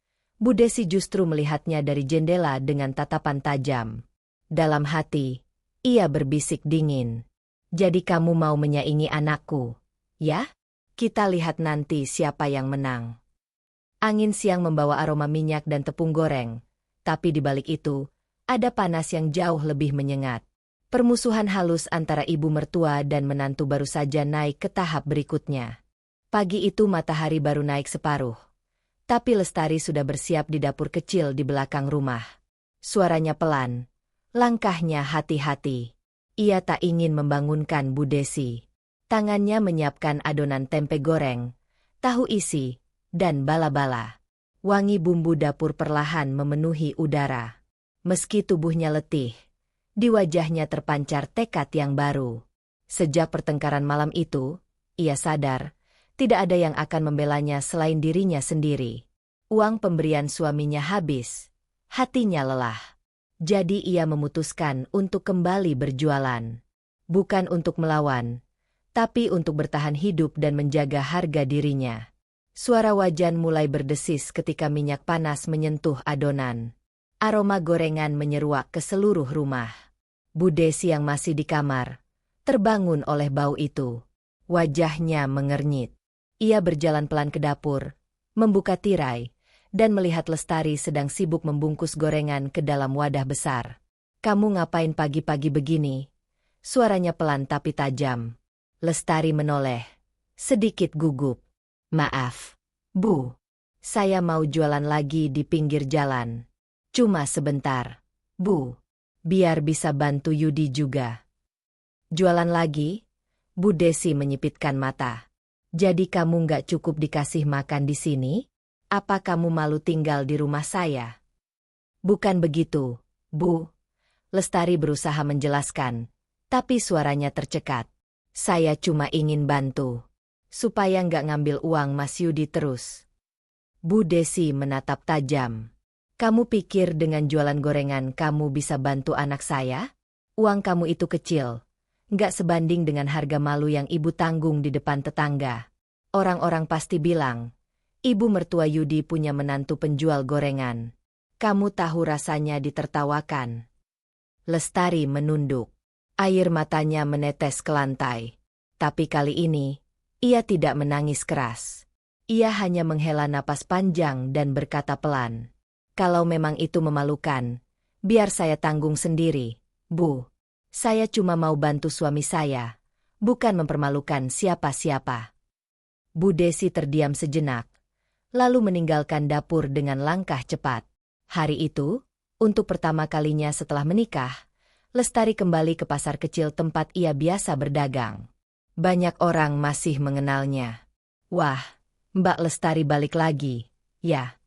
Bu Desi justru melihatnya dari jendela dengan tatapan tajam. Dalam hati, ia berbisik dingin. Jadi kamu mau menyaingi anakku, ya? Kita lihat nanti siapa yang menang. Angin siang membawa aroma minyak dan tepung goreng, tapi di balik itu, ada panas yang jauh lebih menyengat. Permusuhan halus antara ibu mertua dan menantu baru saja naik ke tahap berikutnya. Pagi itu matahari baru naik separuh. Tapi Lestari sudah bersiap di dapur kecil di belakang rumah. Suaranya pelan, langkahnya hati-hati. Ia tak ingin membangunkan Bu Desi. Tangannya menyiapkan adonan tempe goreng, tahu isi, dan bala-bala. Wangi bumbu dapur perlahan memenuhi udara. Meski tubuhnya letih, di wajahnya terpancar tekad yang baru. Sejak pertengkaran malam itu, ia sadar, tidak ada yang akan membelanya selain dirinya sendiri. Uang pemberian suaminya habis. Hatinya lelah. Jadi ia memutuskan untuk kembali berjualan. Bukan untuk melawan, tapi untuk bertahan hidup dan menjaga harga dirinya. Suara wajan mulai berdesis ketika minyak panas menyentuh adonan. Aroma gorengan menyeruak ke seluruh rumah. Bu Desi yang masih di kamar terbangun oleh bau itu. Wajahnya mengernyit. Ia berjalan pelan ke dapur, membuka tirai, dan melihat Lestari sedang sibuk membungkus gorengan ke dalam wadah besar. Kamu ngapain pagi-pagi begini? Suaranya pelan tapi tajam. Lestari menoleh. sedikit gugup. Maaf, Bu. Saya mau jualan lagi di pinggir jalan. Cuma sebentar, Bu. Biar bisa bantu Yudi juga. Jualan lagi? Bu Desi menyipitkan mata. Jadi kamu nggak cukup dikasih makan di sini? Apa kamu malu tinggal di rumah saya? Bukan begitu, Bu. Lestari berusaha menjelaskan, tapi suaranya tercekat. Saya cuma ingin bantu, supaya nggak ngambil uang Mas Yudi terus. Bu Desi menatap tajam. Kamu pikir dengan jualan gorengan kamu bisa bantu anak saya? Uang kamu itu kecil, nggak sebanding dengan harga malu yang ibu tanggung di depan tetangga. Orang-orang pasti bilang, ibu mertua Yudi punya menantu penjual gorengan. Kamu tahu rasanya ditertawakan. Lestari menunduk. Air matanya menetes ke lantai. Tapi kali ini, ia tidak menangis keras. Ia hanya menghela napas panjang dan berkata pelan. Kalau memang itu memalukan, biar saya tanggung sendiri, Bu. Saya cuma mau bantu suami saya, bukan mempermalukan siapa-siapa. Bu Desi terdiam sejenak, lalu meninggalkan dapur dengan langkah cepat. Hari itu, untuk pertama kalinya setelah menikah, Lestari kembali ke pasar kecil tempat ia biasa berdagang. Banyak orang masih mengenalnya. Wah, Mbak Lestari balik lagi, ya?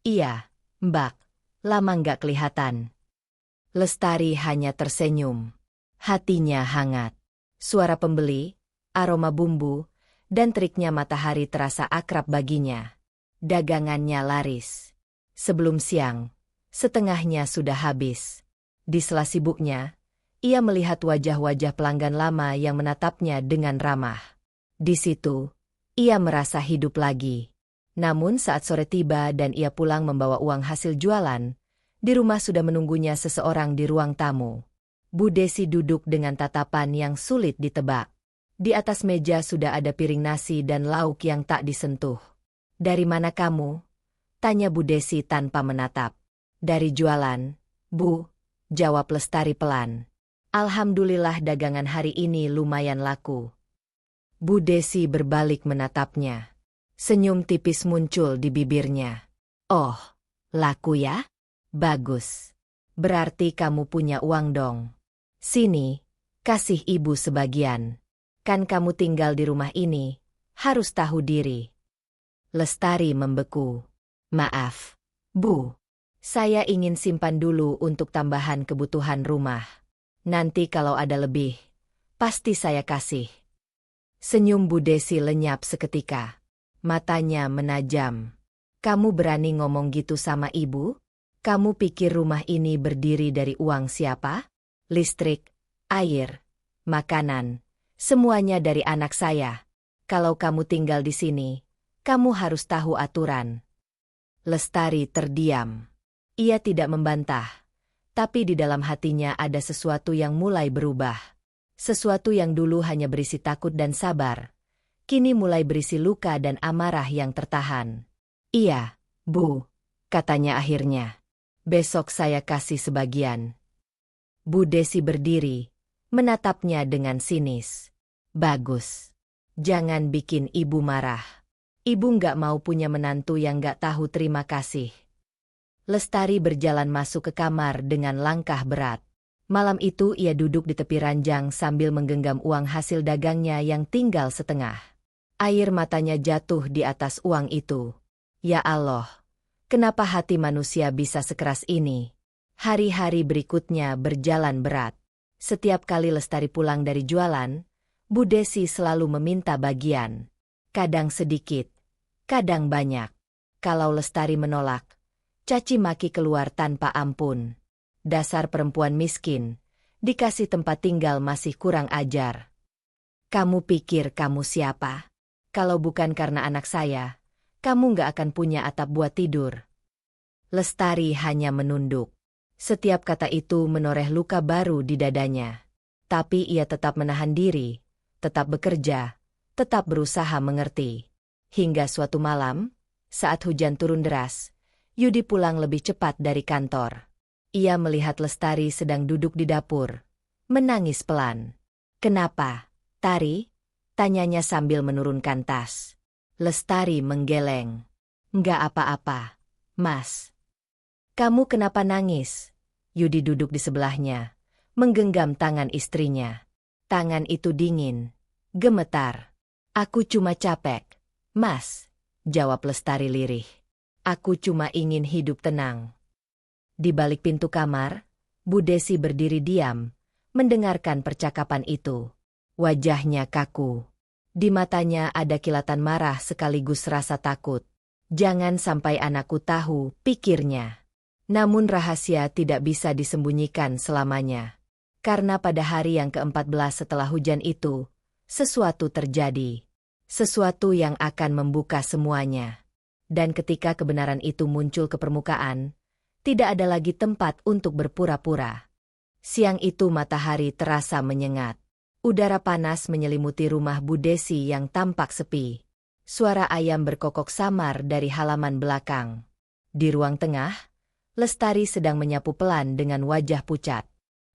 Iya, Mbak, lama nggak kelihatan. Lestari hanya tersenyum. Hatinya hangat. Suara pembeli, aroma bumbu, dan teriknya matahari terasa akrab baginya. Dagangannya laris. Sebelum siang, setengahnya sudah habis. Di sela sibuknya, ia melihat wajah-wajah pelanggan lama yang menatapnya dengan ramah. Di situ, ia merasa hidup lagi. Namun saat sore tiba dan ia pulang membawa uang hasil jualan, di rumah sudah menunggunya seseorang di ruang tamu. Bu Desi duduk dengan tatapan yang sulit ditebak. Di atas meja sudah ada piring nasi dan lauk yang tak disentuh. Dari mana kamu? Tanya Bu Desi tanpa menatap. Dari jualan, Bu, jawab Lestari pelan. Alhamdulillah dagangan hari ini lumayan laku. Bu Desi berbalik menatapnya. Senyum tipis muncul di bibirnya. Oh, laku ya? Bagus. Berarti kamu punya uang dong. Sini, kasih ibu sebagian. Kan kamu tinggal di rumah ini, harus tahu diri. Lestari membeku. Maaf, Bu. Saya ingin simpan dulu untuk tambahan kebutuhan rumah. Nanti kalau ada lebih, pasti saya kasih. Senyum Bu Desi lenyap seketika. Matanya menajam. Kamu berani ngomong gitu sama ibu? Kamu pikir rumah ini berdiri dari uang siapa? Listrik, air, makanan, semuanya dari anak saya. Kalau kamu tinggal di sini, kamu harus tahu aturan. Lestari terdiam. Ia tidak membantah, tapi di dalam hatinya ada sesuatu yang mulai berubah. Sesuatu yang dulu hanya berisi takut dan sabar, kini mulai berisi luka dan amarah yang tertahan. Iya, Bu, katanya akhirnya. Besok saya kasih sebagian. Bu Desi berdiri, menatapnya dengan sinis. Bagus. Jangan bikin ibu marah. Ibu nggak mau punya menantu yang nggak tahu terima kasih. Lestari berjalan masuk ke kamar dengan langkah berat. Malam itu ia duduk di tepi ranjang sambil menggenggam uang hasil dagangnya yang tinggal setengah. Air matanya jatuh di atas uang itu. Ya Allah, kenapa hati manusia bisa sekeras ini? Hari-hari berikutnya berjalan berat. Setiap kali Lestari pulang dari jualan, Bu Desi selalu meminta bagian. Kadang sedikit, kadang banyak. Kalau Lestari menolak, caci maki keluar tanpa ampun. Dasar perempuan miskin, dikasih tempat tinggal masih kurang ajar. Kamu pikir kamu siapa? Kalau bukan karena anak saya, kamu nggak akan punya atap buat tidur. Lestari hanya menunduk. Setiap kata itu menoreh luka baru di dadanya. Tapi ia tetap menahan diri, tetap bekerja, tetap berusaha mengerti. Hingga suatu malam, saat hujan turun deras, Yudi pulang lebih cepat dari kantor. Ia melihat Lestari sedang duduk di dapur, menangis pelan. Kenapa, Tari? Tanyanya sambil menurunkan tas. Lestari menggeleng. Nggak apa-apa, Mas. Kamu kenapa nangis? Yudi duduk di sebelahnya, menggenggam tangan istrinya. Tangan itu dingin, gemetar. Aku cuma capek, Mas, jawab Lestari lirih. Aku cuma ingin hidup tenang. Di balik pintu kamar, Bu Desi berdiri diam, mendengarkan percakapan itu. Wajahnya kaku. Di matanya ada kilatan marah sekaligus rasa takut. Jangan sampai anakku tahu, pikirnya. Namun rahasia tidak bisa disembunyikan selamanya. Karena pada hari yang ke-14 setelah hujan itu, sesuatu terjadi. Sesuatu yang akan membuka semuanya. Dan ketika kebenaran itu muncul ke permukaan, tidak ada lagi tempat untuk berpura-pura. Siang itu matahari terasa menyengat. Udara panas menyelimuti rumah Bu Desi yang tampak sepi. Suara ayam berkokok samar dari halaman belakang. Di ruang tengah, Lestari sedang menyapu pelan dengan wajah pucat.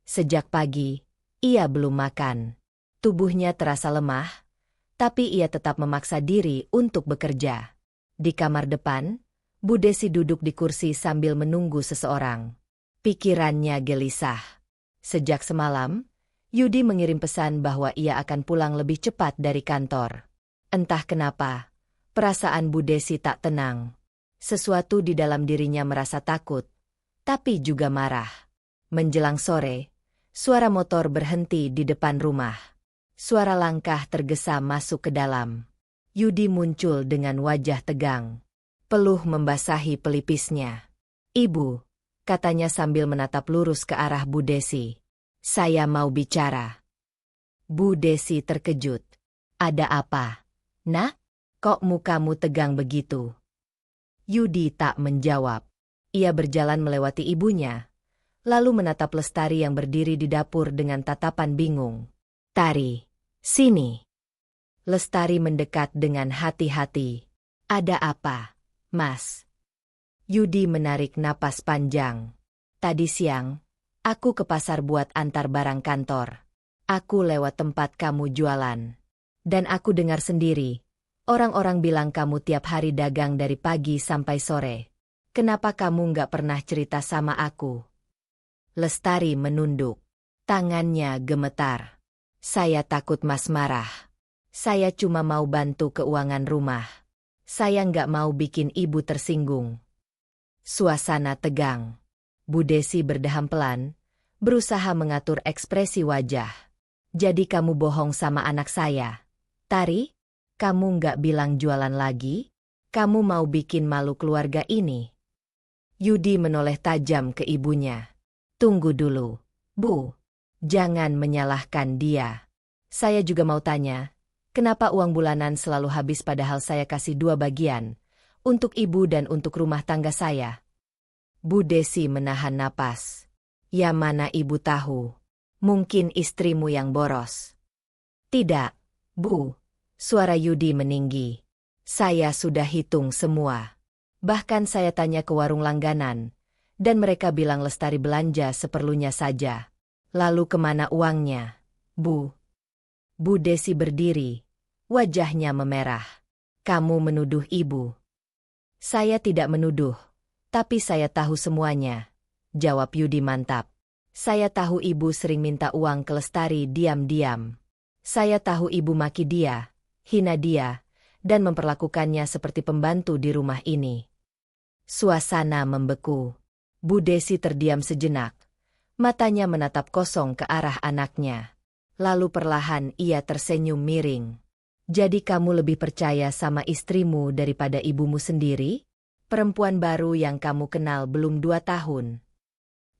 Sejak pagi, ia belum makan. Tubuhnya terasa lemah, tapi ia tetap memaksa diri untuk bekerja. Di kamar depan, Bu Desi duduk di kursi sambil menunggu seseorang. Pikirannya gelisah. Sejak semalam, Yudi mengirim pesan bahwa ia akan pulang lebih cepat dari kantor. Entah kenapa, perasaan Bu Desi tak tenang. Sesuatu di dalam dirinya merasa takut, tapi juga marah. Menjelang sore, suara motor berhenti di depan rumah. Suara langkah tergesa masuk ke dalam. Yudi muncul dengan wajah tegang. Peluh membasahi pelipisnya. "Ibu," katanya sambil menatap lurus ke arah Bu Desi. "Saya mau bicara." Bu Desi terkejut. "Ada apa, Nak? Kok mukamu tegang begitu?" Yudi tak menjawab. Ia berjalan melewati ibunya, lalu menatap Lestari yang berdiri di dapur dengan tatapan bingung. "Tari, sini." Lestari mendekat dengan hati-hati. "Ada apa, Mas?" Yudi menarik napas panjang. "Tadi siang, aku ke pasar buat antar barang kantor. Aku lewat tempat kamu jualan. Dan aku dengar sendiri, orang-orang bilang kamu tiap hari dagang dari pagi sampai sore. Kenapa kamu nggak pernah cerita sama aku?" Lestari menunduk. Tangannya gemetar. "Saya takut Mas marah. Saya cuma mau bantu keuangan rumah. Saya nggak mau bikin ibu tersinggung." Suasana tegang. Bu Desi berdeham pelan, berusaha mengatur ekspresi wajah. "Jadi kamu bohong sama anak saya, Tari? Kamu nggak bilang jualan lagi? Kamu mau bikin malu keluarga ini?" Yudi menoleh tajam ke ibunya. "Tunggu dulu, Bu. Jangan menyalahkan dia. Saya juga mau tanya, kenapa uang bulanan selalu habis padahal saya kasih 2 bagian, untuk ibu dan untuk rumah tangga saya?" Bu Desi menahan napas. "Ya mana ibu tahu? Mungkin istrimu yang boros." "Tidak, Bu." Suara Yudi meninggi. "Saya sudah hitung semua. Bahkan saya tanya ke warung langganan, dan mereka bilang Lestari belanja seperlunya saja. Lalu kemana uangnya, Bu?" Bu Desi berdiri, wajahnya memerah. "Kamu menuduh ibu." "Saya tidak menuduh, tapi saya tahu semuanya," jawab Yudi mantap. "Saya tahu ibu sering minta uang ke Lestari diam-diam. Saya tahu ibu maki dia, hina dia, dan memperlakukannya seperti pembantu di rumah ini." Suasana membeku. Bu Desi terdiam sejenak. Matanya menatap kosong ke arah anaknya. Lalu perlahan ia tersenyum miring. "Jadi kamu lebih percaya sama istrimu daripada ibumu sendiri? Perempuan baru yang kamu kenal belum 2 tahun.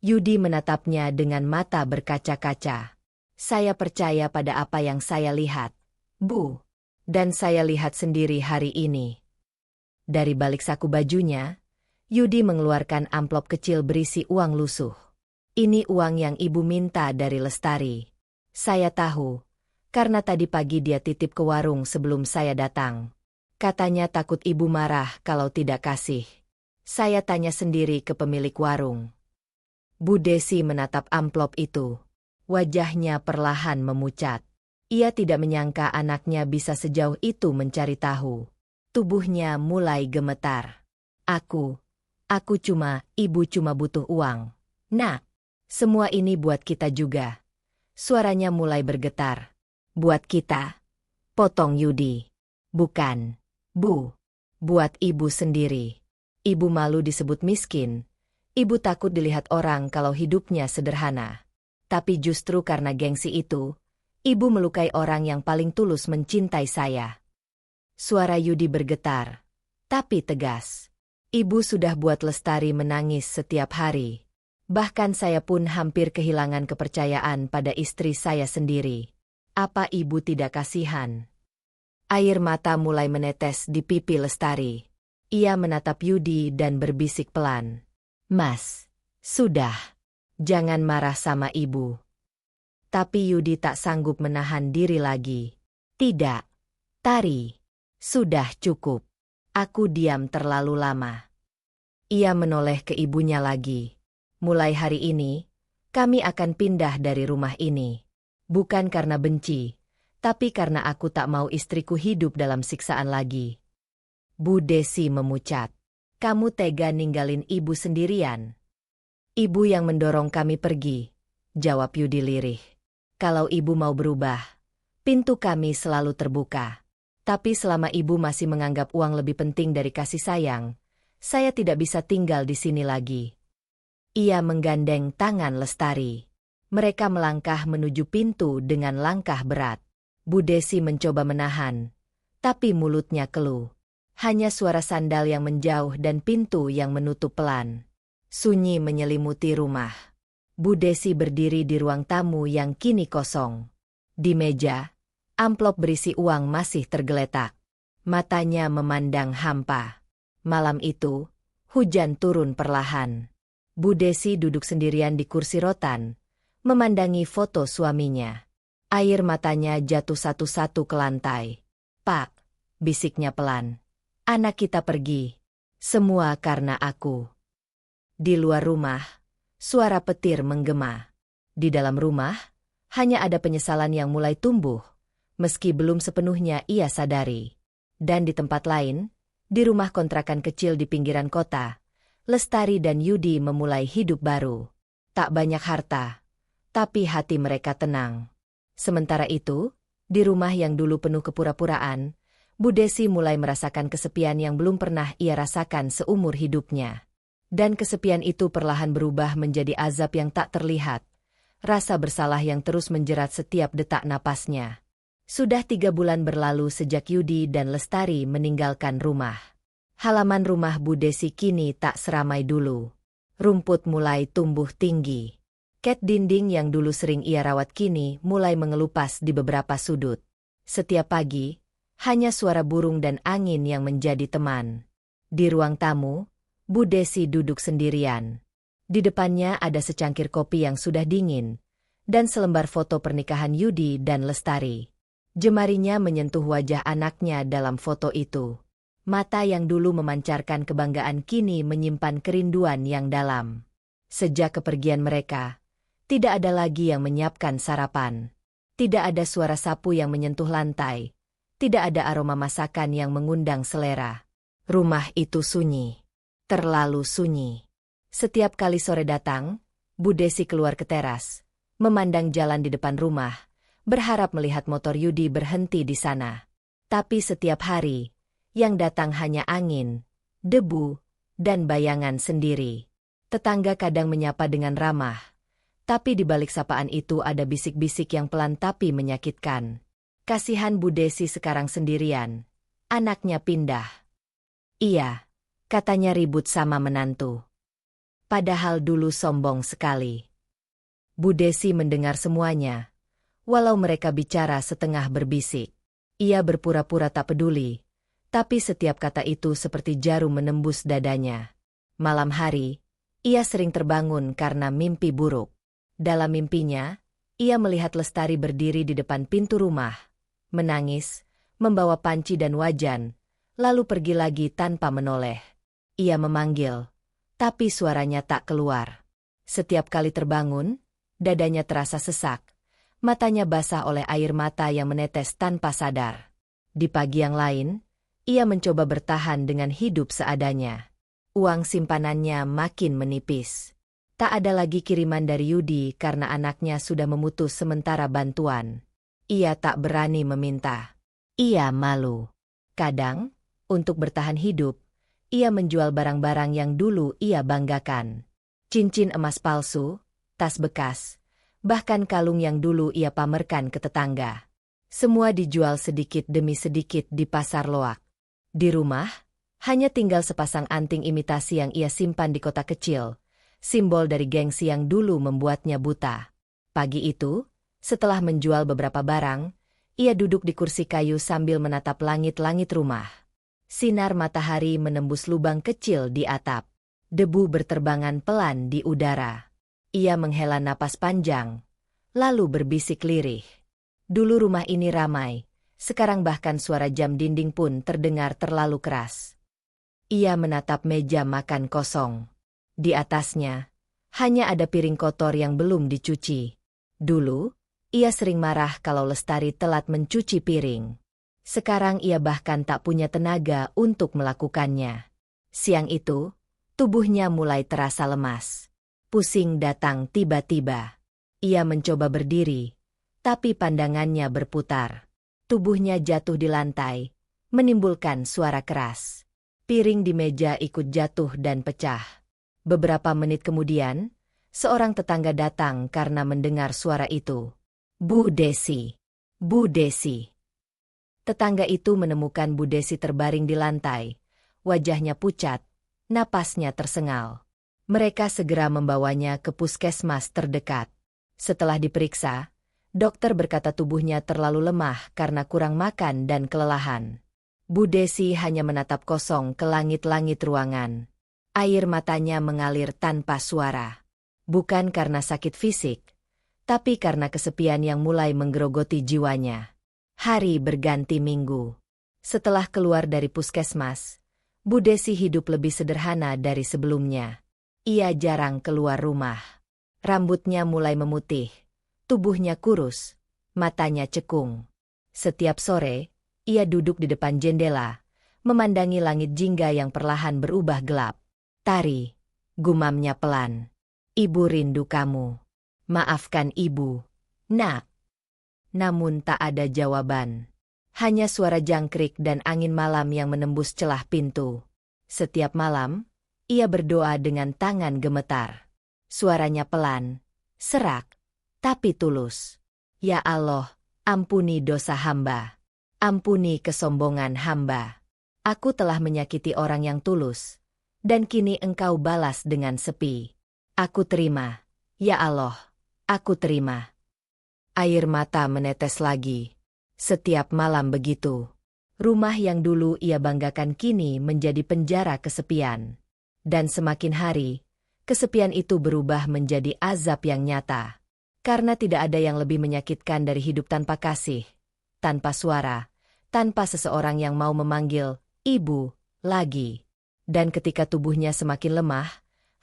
Yudi menatapnya dengan mata berkaca-kaca. "Saya percaya pada apa yang saya lihat, Bu. Dan saya lihat sendiri hari ini." Dari balik saku bajunya, Yudi mengeluarkan amplop kecil berisi uang lusuh. "Ini uang yang ibu minta dari Lestari. Saya tahu, karena tadi pagi dia titip ke warung sebelum saya datang. Katanya takut ibu marah kalau tidak kasih. Saya tanya sendiri ke pemilik warung." Bu Desi menatap amplop itu. Wajahnya perlahan memucat. Ia tidak menyangka anaknya bisa sejauh itu mencari tahu. Tubuhnya mulai gemetar. Ibu cuma butuh uang. Nak, semua ini buat kita juga. Suaranya mulai bergetar. Buat kita? Potong Yudi. Bukan, Bu. Buat ibu sendiri. Ibu malu disebut miskin. Ibu takut dilihat orang kalau hidupnya sederhana. Tapi justru karena gengsi itu, ibu melukai orang yang paling tulus mencintai saya. Suara Yudi bergetar, tapi tegas. Ibu sudah buat Lestari menangis setiap hari. Bahkan saya pun hampir kehilangan kepercayaan pada istri saya sendiri. Apa ibu tidak kasihan? Air mata mulai menetes di pipi Lestari. Ia menatap Yudi dan berbisik pelan. Mas, sudah. Jangan marah sama ibu. Tapi Yudi tak sanggup menahan diri lagi. Tidak, Tari. Sudah cukup. Aku diam terlalu lama. Ia menoleh ke ibunya lagi. Mulai hari ini, kami akan pindah dari rumah ini. Bukan karena benci, tapi karena aku tak mau istriku hidup dalam siksaan lagi. Bu Desi memucat. Kamu tega ninggalin ibu sendirian? Ibu yang mendorong kami pergi, jawab Yudi lirih. Kalau ibu mau berubah, pintu kami selalu terbuka. Tapi selama ibu masih menganggap uang lebih penting dari kasih sayang, saya tidak bisa tinggal di sini lagi. Ia menggandeng tangan Lestari. Mereka melangkah menuju pintu dengan langkah berat. Bu Desi mencoba menahan, tapi mulutnya keluh. Hanya suara sandal yang menjauh dan pintu yang menutup pelan. Sunyi menyelimuti rumah. Bu Desi berdiri di ruang tamu yang kini kosong. Di meja, amplop berisi uang masih tergeletak. Matanya memandang hampa. Malam itu, hujan turun perlahan. Bu Desi duduk sendirian di kursi rotan, memandangi foto suaminya. Air matanya jatuh satu-satu ke lantai. Pak, bisiknya pelan. Anak kita pergi. Semua karena aku. Di luar rumah, suara petir menggema. Di dalam rumah, hanya ada penyesalan yang mulai tumbuh, meski belum sepenuhnya ia sadari. Dan di tempat lain, di rumah kontrakan kecil di pinggiran kota, Lestari dan Yudi memulai hidup baru. Tak banyak harta, tapi hati mereka tenang. Sementara itu, di rumah yang dulu penuh kepura-puraan, Bu Desi mulai merasakan kesepian yang belum pernah ia rasakan seumur hidupnya. Dan kesepian itu perlahan berubah menjadi azab yang tak terlihat, rasa bersalah yang terus menjerat setiap detak napasnya. Sudah 3 bulan berlalu sejak Yudi dan Lestari meninggalkan rumah. Halaman rumah Bu Desi kini tak seramai dulu. Rumput mulai tumbuh tinggi. Cat dinding yang dulu sering ia rawat kini mulai mengelupas di beberapa sudut. Setiap pagi, hanya suara burung dan angin yang menjadi teman. Di ruang tamu, Bu Desi duduk sendirian. Di depannya ada secangkir kopi yang sudah dingin, dan selembar foto pernikahan Yudi dan Lestari. Jemarinya menyentuh wajah anaknya dalam foto itu. Mata yang dulu memancarkan kebanggaan kini menyimpan kerinduan yang dalam. Sejak kepergian mereka, tidak ada lagi yang menyiapkan sarapan. Tidak ada suara sapu yang menyentuh lantai. Tidak ada aroma masakan yang mengundang selera. Rumah itu sunyi. Terlalu sunyi. Setiap kali sore datang, Bu Desi keluar ke teras, memandang jalan di depan rumah, berharap melihat motor Yudi berhenti di sana. Tapi setiap hari, yang datang hanya angin, debu, dan bayangan sendiri. Tetangga kadang menyapa dengan ramah, tapi di balik sapaan itu ada bisik-bisik yang pelan tapi menyakitkan. Kasihan Bu Desi sekarang sendirian. Anaknya pindah. Iya, katanya ribut sama menantu. Padahal dulu sombong sekali. Bu Desi mendengar semuanya, walau mereka bicara setengah berbisik. Ia berpura-pura tak peduli, tapi setiap kata itu seperti jarum menembus dadanya. Malam hari, ia sering terbangun karena mimpi buruk. Dalam mimpinya, ia melihat Lestari berdiri di depan pintu rumah, menangis, membawa panci dan wajan, lalu pergi lagi tanpa menoleh. Ia memanggil, tapi suaranya tak keluar. Setiap kali terbangun, dadanya terasa sesak. Matanya basah oleh air mata yang menetes tanpa sadar. Di pagi yang lain, ia mencoba bertahan dengan hidup seadanya. Uang simpanannya makin menipis. Tak ada lagi kiriman dari Yudi karena anaknya sudah memutus sementara bantuan. Ia tak berani meminta. Ia malu. Kadang, untuk bertahan hidup, ia menjual barang-barang yang dulu ia banggakan. Cincin emas palsu, tas bekas, bahkan kalung yang dulu ia pamerkan ke tetangga. Semua dijual sedikit demi sedikit di pasar loak. Di rumah, hanya tinggal sepasang anting imitasi yang ia simpan di kota kecil, simbol dari gengsi yang dulu membuatnya buta. Pagi itu, setelah menjual beberapa barang, ia duduk di kursi kayu sambil menatap langit-langit rumah. Sinar matahari menembus lubang kecil di atap. Debu berterbangan pelan di udara. Ia menghela napas panjang, lalu berbisik lirih. Dulu rumah ini ramai, sekarang bahkan suara jam dinding pun terdengar terlalu keras. Ia menatap meja makan kosong. Di atasnya, hanya ada piring kotor yang belum dicuci. Dulu, ia sering marah kalau Lestari telat mencuci piring. Sekarang ia bahkan tak punya tenaga untuk melakukannya. Siang itu, tubuhnya mulai terasa lemas. Pusing datang tiba-tiba. Ia mencoba berdiri, tapi pandangannya berputar. Tubuhnya jatuh di lantai, menimbulkan suara keras. Piring di meja ikut jatuh dan pecah. Beberapa menit kemudian, seorang tetangga datang karena mendengar suara itu. Bu Desi. Bu Desi. Tetangga itu menemukan Bu Desi terbaring di lantai. Wajahnya pucat, napasnya tersengal. Mereka segera membawanya ke puskesmas terdekat. Setelah diperiksa, dokter berkata tubuhnya terlalu lemah karena kurang makan dan kelelahan. Bu Desi hanya menatap kosong ke langit-langit ruangan. Air matanya mengalir tanpa suara. Bukan karena sakit fisik, tapi karena kesepian yang mulai menggerogoti jiwanya. Hari berganti minggu. Setelah keluar dari puskesmas, Bu Desi hidup lebih sederhana dari sebelumnya. Ia jarang keluar rumah. Rambutnya mulai memutih, tubuhnya kurus, matanya cekung. Setiap sore, ia duduk di depan jendela, memandangi langit jingga yang perlahan berubah gelap. Tari, gumamnya pelan. Ibu rindu kamu. Maafkan ibu, nak. Namun tak ada jawaban. Hanya suara jangkrik dan angin malam yang menembus celah pintu. Setiap malam, ia berdoa dengan tangan gemetar. Suaranya pelan, serak, tapi tulus. Ya Allah, ampuni dosa hamba. Ampuni kesombongan hamba. Aku telah menyakiti orang yang tulus, dan kini Engkau balas dengan sepi. Aku terima, ya Allah, aku terima. Air mata menetes lagi. Setiap malam begitu. Rumah yang dulu ia banggakan kini menjadi penjara kesepian. Dan semakin hari, kesepian itu berubah menjadi azab yang nyata. Karena tidak ada yang lebih menyakitkan dari hidup tanpa kasih, tanpa suara, tanpa seseorang yang mau memanggil, ibu, lagi. Dan ketika tubuhnya semakin lemah,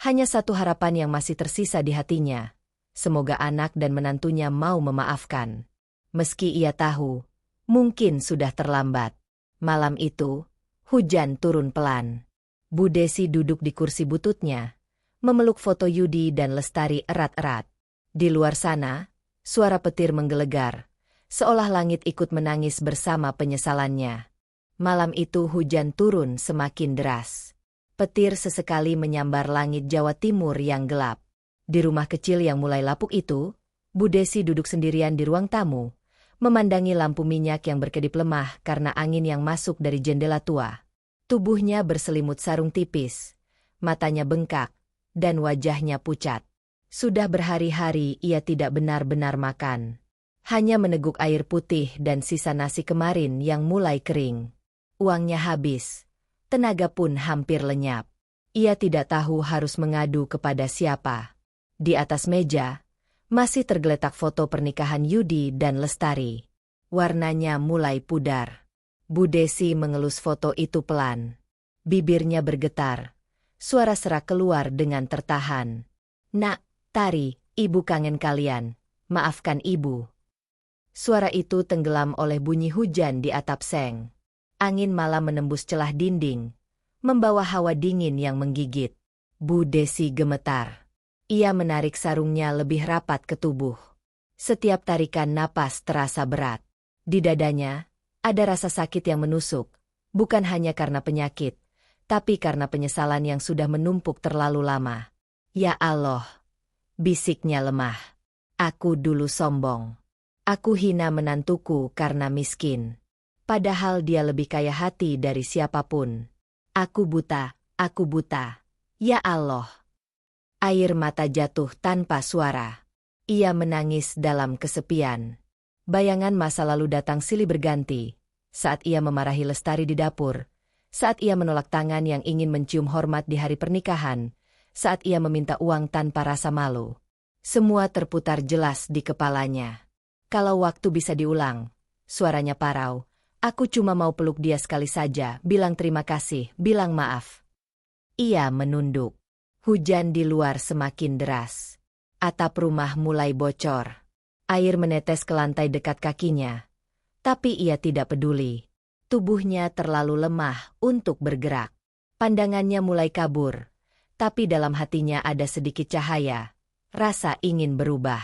hanya satu harapan yang masih tersisa di hatinya. Semoga anak dan menantunya mau memaafkan. Meski ia tahu, mungkin sudah terlambat. Malam itu, hujan turun pelan. Bu Desi duduk di kursi bututnya, memeluk foto Yudi dan Lestari erat-erat. Di luar sana, suara petir menggelegar, seolah langit ikut menangis bersama penyesalannya. Malam itu hujan turun semakin deras. Petir sesekali menyambar langit Jawa Timur yang gelap. Di rumah kecil yang mulai lapuk itu, Bu Desi duduk sendirian di ruang tamu, memandangi lampu minyak yang berkedip lemah karena angin yang masuk dari jendela tua. Tubuhnya berselimut sarung tipis, matanya bengkak, dan wajahnya pucat. Sudah berhari-hari ia tidak benar-benar makan. Hanya meneguk air putih dan sisa nasi kemarin yang mulai kering. Uangnya habis, tenaga pun hampir lenyap. Ia tidak tahu harus mengadu kepada siapa. Di atas meja, masih tergeletak foto pernikahan Yudi dan Lestari. Warnanya mulai pudar. Bu Desi mengelus foto itu pelan. Bibirnya bergetar. Suara serak keluar dengan tertahan. Nak, Tari, ibu kangen kalian. Maafkan ibu. Suara itu tenggelam oleh bunyi hujan di atap seng. Angin malam menembus celah dinding, membawa hawa dingin yang menggigit. Bu Desi gemetar. Ia menarik sarungnya lebih rapat ke tubuh. Setiap tarikan napas terasa berat. Di dadanya, ada rasa sakit yang menusuk, bukan hanya karena penyakit, tapi karena penyesalan yang sudah menumpuk terlalu lama. Ya Allah, bisiknya lemah. Aku dulu sombong. Aku hina menantuku karena miskin. Padahal dia lebih kaya hati dari siapapun. Aku buta, aku buta. Ya Allah. Air mata jatuh tanpa suara. Ia menangis dalam kesepian. Bayangan masa lalu datang silih berganti. Saat ia memarahi Lestari di dapur. Saat ia menolak tangan yang ingin mencium hormat di hari pernikahan. Saat ia meminta uang tanpa rasa malu. Semua terputar jelas di kepalanya. Kalau waktu bisa diulang, suaranya parau. Aku cuma mau peluk dia sekali saja, bilang terima kasih, bilang maaf. Ia menunduk. Hujan di luar semakin deras. Atap rumah mulai bocor. Air menetes ke lantai dekat kakinya. Tapi ia tidak peduli. Tubuhnya terlalu lemah untuk bergerak. Pandangannya mulai kabur. Tapi dalam hatinya ada sedikit cahaya. Rasa ingin berubah.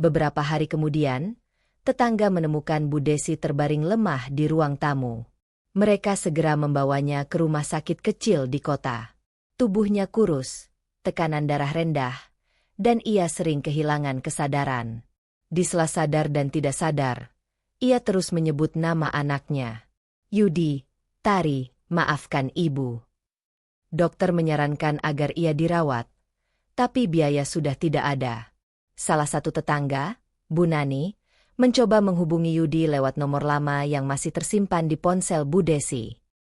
Beberapa hari kemudian, tetangga menemukan Bu Desi terbaring lemah di ruang tamu. Mereka segera membawanya ke rumah sakit kecil di kota. Tubuhnya kurus, tekanan darah rendah, dan ia sering kehilangan kesadaran. Di sela sadar dan tidak sadar, ia terus menyebut nama anaknya. Yudi, Tari, maafkan ibu. Dokter menyarankan agar ia dirawat, tapi biaya sudah tidak ada. Salah satu tetangga, Bu Nani, mencoba menghubungi Yudi lewat nomor lama yang masih tersimpan di ponsel Bu Desi.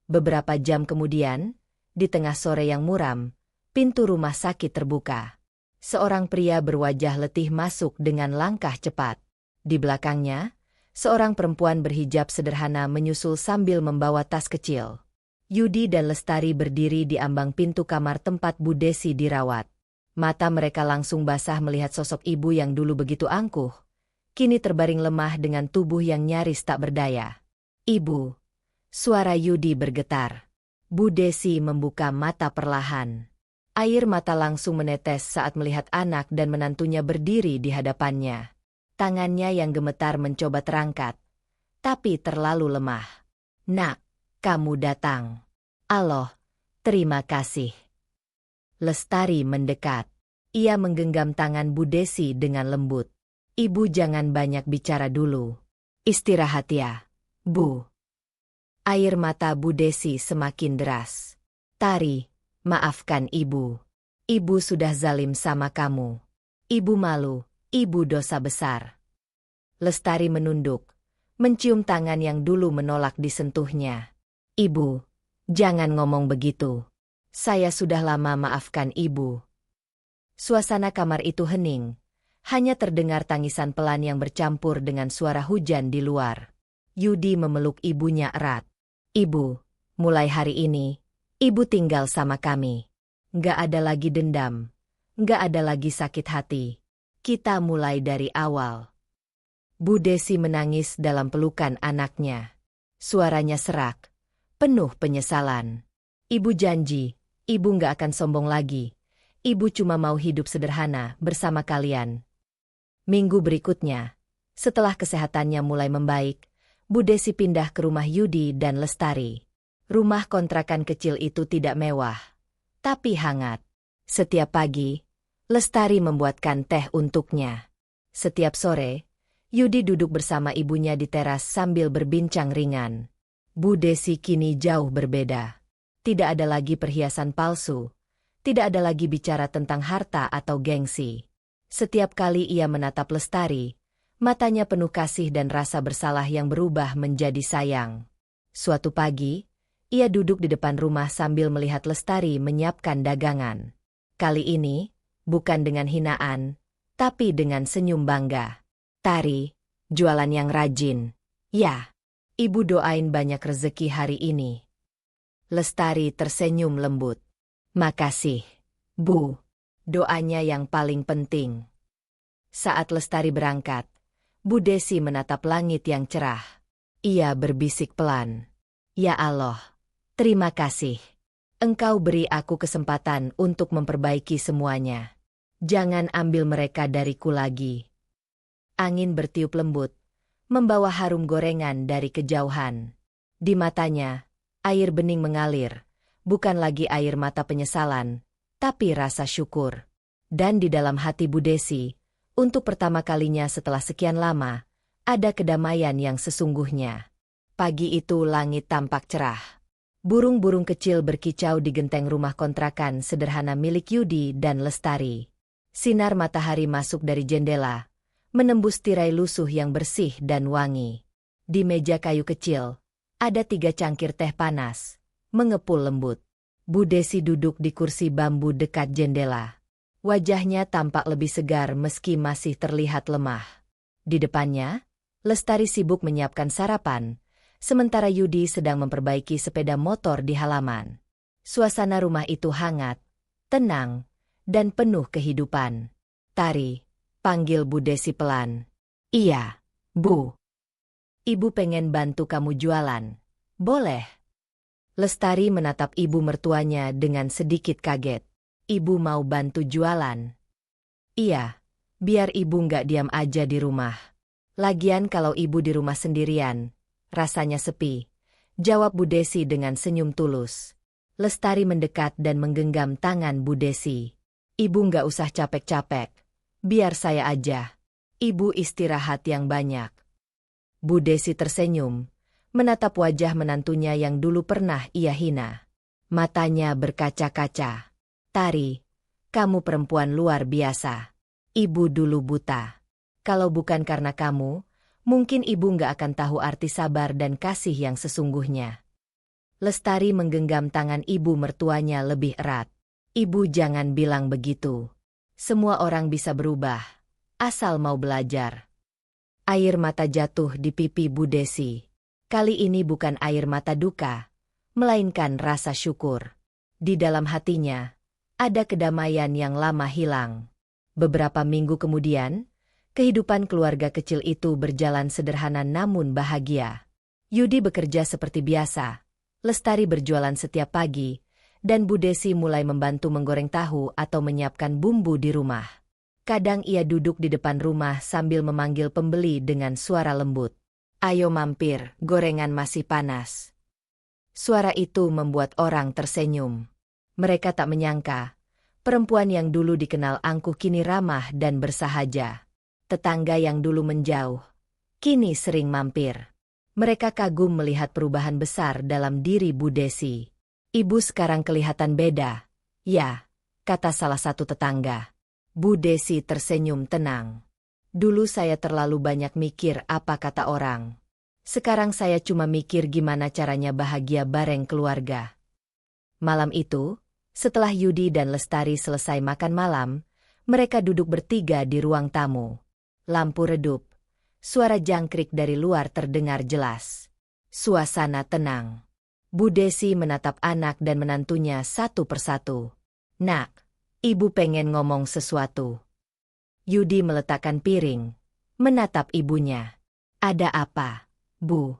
Beberapa jam kemudian, di tengah sore yang muram, pintu rumah sakit terbuka. Seorang pria berwajah letih masuk dengan langkah cepat. Di belakangnya, seorang perempuan berhijab sederhana menyusul sambil membawa tas kecil. Yudi dan Lestari berdiri di ambang pintu kamar tempat Bu Desi dirawat. Mata mereka langsung basah melihat sosok ibu yang dulu begitu angkuh, kini terbaring lemah dengan tubuh yang nyaris tak berdaya. Ibu. Suara Yudi bergetar. Bu Desi membuka mata perlahan. Air mata langsung menetes saat melihat anak dan menantunya berdiri di hadapannya. Tangannya yang gemetar mencoba terangkat, tapi terlalu lemah. Nak, kamu datang. Allah, terima kasih. Lestari mendekat. Ia menggenggam tangan Bu Desi dengan lembut. Ibu jangan banyak bicara dulu. Istirahat ya, Bu. Air mata Bu Desi semakin deras. Tari, maafkan ibu. Ibu sudah zalim sama kamu. Ibu malu, ibu dosa besar. Lestari menunduk, mencium tangan yang dulu menolak disentuhnya. Ibu, jangan ngomong begitu. Saya sudah lama maafkan ibu. Suasana kamar itu hening. Hanya terdengar tangisan pelan yang bercampur dengan suara hujan di luar. Yudi memeluk ibunya erat. Ibu, mulai hari ini, ibu tinggal sama kami. Nggak ada lagi dendam. Nggak ada lagi sakit hati. Kita mulai dari awal. Bu Desi menangis dalam pelukan anaknya. Suaranya serak, penuh penyesalan. Ibu janji, ibu nggak akan sombong lagi. Ibu cuma mau hidup sederhana bersama kalian. Minggu berikutnya, setelah kesehatannya mulai membaik, Bu Desi pindah ke rumah Yudi dan Lestari. Rumah kontrakan kecil itu tidak mewah, tapi hangat. Setiap pagi, Lestari membuatkan teh untuknya. Setiap sore, Yudi duduk bersama ibunya di teras sambil berbincang ringan. Bu Desi kini jauh berbeda. Tidak ada lagi perhiasan palsu. Tidak ada lagi bicara tentang harta atau gengsi. Setiap kali ia menatap Lestari, matanya penuh kasih dan rasa bersalah yang berubah menjadi sayang. Suatu pagi, ia duduk di depan rumah sambil melihat Lestari menyiapkan dagangan. Kali ini, bukan dengan hinaan, tapi dengan senyum bangga. Tari, jualan yang rajin. Ya, ibu doain banyak rezeki hari ini. Lestari tersenyum lembut. Makasih, Bu. Doanya yang paling penting. Saat Lestari berangkat, Bu Desi menatap langit yang cerah. Ia berbisik pelan. Ya Allah, terima kasih. Engkau beri aku kesempatan untuk memperbaiki semuanya. Jangan ambil mereka dariku lagi. Angin bertiup lembut, membawa harum gorengan dari kejauhan. Di matanya, air bening mengalir, bukan lagi air mata penyesalan, tapi rasa syukur. Dan di dalam hati Bu Desi, untuk pertama kalinya setelah sekian lama, ada kedamaian yang sesungguhnya. Pagi itu langit tampak cerah. Burung-burung kecil berkicau di genteng rumah kontrakan sederhana milik Yudi dan Lestari. Sinar matahari masuk dari jendela, menembus tirai lusuh yang bersih dan wangi. Di meja kayu kecil, ada 3 cangkir teh panas, mengepul lembut. Bu Desi duduk di kursi bambu dekat jendela. Wajahnya tampak lebih segar meski masih terlihat lemah. Di depannya, Lestari sibuk menyiapkan sarapan, sementara Yudi sedang memperbaiki sepeda motor di halaman. Suasana rumah itu hangat, tenang, dan penuh kehidupan. Tari, panggil Bu Desi pelan. Iya, Bu. Ibu pengen bantu kamu jualan. Boleh? Lestari menatap ibu mertuanya dengan sedikit kaget. Ibu mau bantu jualan? Iya, biar ibu nggak diam aja di rumah. Lagian kalau ibu di rumah sendirian, rasanya sepi, jawab Bu Desi dengan senyum tulus. Lestari mendekat dan menggenggam tangan Bu Desi. Ibu nggak usah capek-capek, biar saya aja. Ibu istirahat yang banyak. Bu Desi tersenyum, menatap wajah menantunya yang dulu pernah ia hina. Matanya berkaca-kaca. Tari, kamu perempuan luar biasa. Ibu dulu buta. Kalau bukan karena kamu, mungkin ibu nggak akan tahu arti sabar dan kasih yang sesungguhnya. Lestari menggenggam tangan ibu mertuanya lebih erat. Ibu jangan bilang begitu. Semua orang bisa berubah, asal mau belajar. Air mata jatuh di pipi Bu Desi. Kali ini bukan air mata duka, melainkan rasa syukur. Di dalam hatinya, ada kedamaian yang lama hilang. Beberapa minggu kemudian, kehidupan keluarga kecil itu berjalan sederhana namun bahagia. Yudi bekerja seperti biasa, Lestari berjualan setiap pagi, dan Bu Desi mulai membantu menggoreng tahu atau menyiapkan bumbu di rumah. Kadang ia duduk di depan rumah sambil memanggil pembeli dengan suara lembut. Ayo mampir, gorengan masih panas. Suara itu membuat orang tersenyum. Mereka tak menyangka, perempuan yang dulu dikenal angkuh kini ramah dan bersahaja. Tetangga yang dulu menjauh, kini sering mampir. Mereka kagum melihat perubahan besar dalam diri Bu Desi. Ibu sekarang kelihatan beda. Ya, kata salah satu tetangga. Bu Desi tersenyum tenang. Dulu saya terlalu banyak mikir apa kata orang. Sekarang saya cuma mikir gimana caranya bahagia bareng keluarga. Malam itu, setelah Yudi dan Lestari selesai makan malam, mereka duduk bertiga di ruang tamu. Lampu redup, suara jangkrik dari luar terdengar jelas. Suasana tenang. Bu Desi menatap anak dan menantunya satu persatu. Nak, ibu pengen ngomong sesuatu. Yudi meletakkan piring, menatap ibunya. Ada apa, Bu?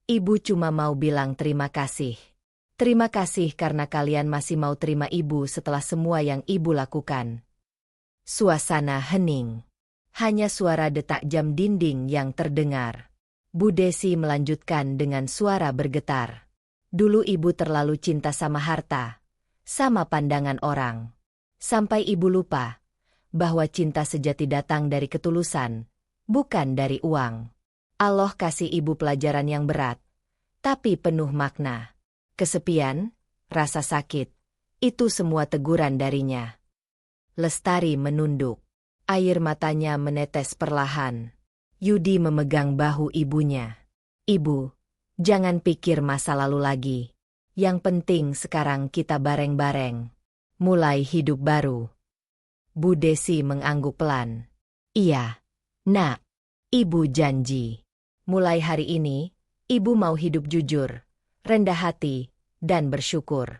Ibu cuma mau bilang terima kasih. Terima kasih karena kalian masih mau terima ibu setelah semua yang ibu lakukan. Suasana hening. Hanya suara detak jam dinding yang terdengar. Bu Desi melanjutkan dengan suara bergetar. Dulu ibu terlalu cinta sama harta, sama pandangan orang. Sampai ibu lupa bahwa cinta sejati datang dari ketulusan, bukan dari uang. Allah kasih ibu pelajaran yang berat, tapi penuh makna. Kesepian, rasa sakit, itu semua teguran darinya. Lestari menunduk. Air matanya menetes perlahan. Yudi memegang bahu ibunya. Ibu, jangan pikir masa lalu lagi. Yang penting sekarang kita bareng-bareng. Mulai hidup baru. Bu Desi mengangguk pelan. Iya, Nak. Ibu janji. Mulai hari ini, ibu mau hidup jujur, rendah hati, dan bersyukur.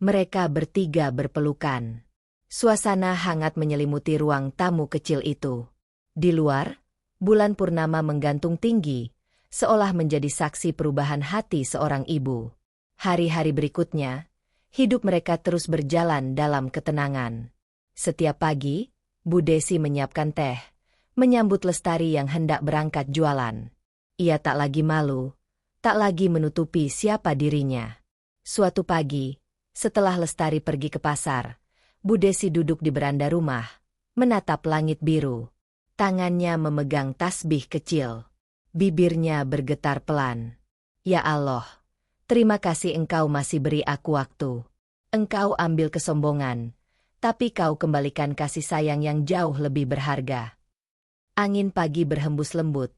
Mereka bertiga berpelukan. Suasana hangat menyelimuti ruang tamu kecil itu. Di luar, Bulan purnama menggantung tinggi, seolah menjadi saksi perubahan hati seorang ibu. Hari-hari berikutnya, hidup mereka terus berjalan dalam ketenangan. Setiap pagi, Bu Desi menyiapkan teh, menyambut Lestari yang hendak berangkat jualan. Ia tak lagi malu, tak lagi menutupi siapa dirinya. Suatu pagi, setelah Lestari pergi ke pasar, Bu Desi duduk di beranda rumah, menatap langit biru. Tangannya memegang tasbih kecil. Bibirnya bergetar pelan. Ya Allah, terima kasih Engkau masih beri aku waktu. Engkau ambil kesombongan, tapi Kau kembalikan kasih sayang yang jauh lebih berharga. Angin pagi berhembus lembut,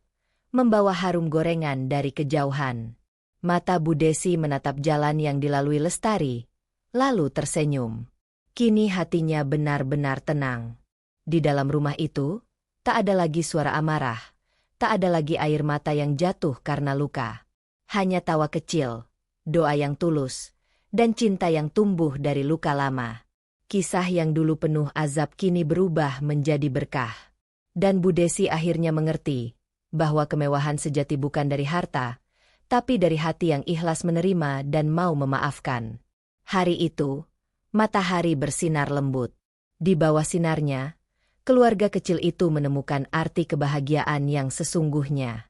membawa harum gorengan dari kejauhan. Mata Bu Desi menatap jalan yang dilalui Lestari, lalu tersenyum. Kini hatinya benar-benar tenang. Di dalam rumah itu, tak ada lagi suara amarah, tak ada lagi air mata yang jatuh karena luka. Hanya tawa kecil, doa yang tulus, dan cinta yang tumbuh dari luka lama. Kisah yang dulu penuh azab kini berubah menjadi berkah. Dan Bu Desi akhirnya mengerti bahwa kemewahan sejati bukan dari harta, tapi dari hati yang ikhlas menerima dan mau memaafkan. Hari itu, matahari bersinar lembut. Di bawah sinarnya, keluarga kecil itu menemukan arti kebahagiaan yang sesungguhnya.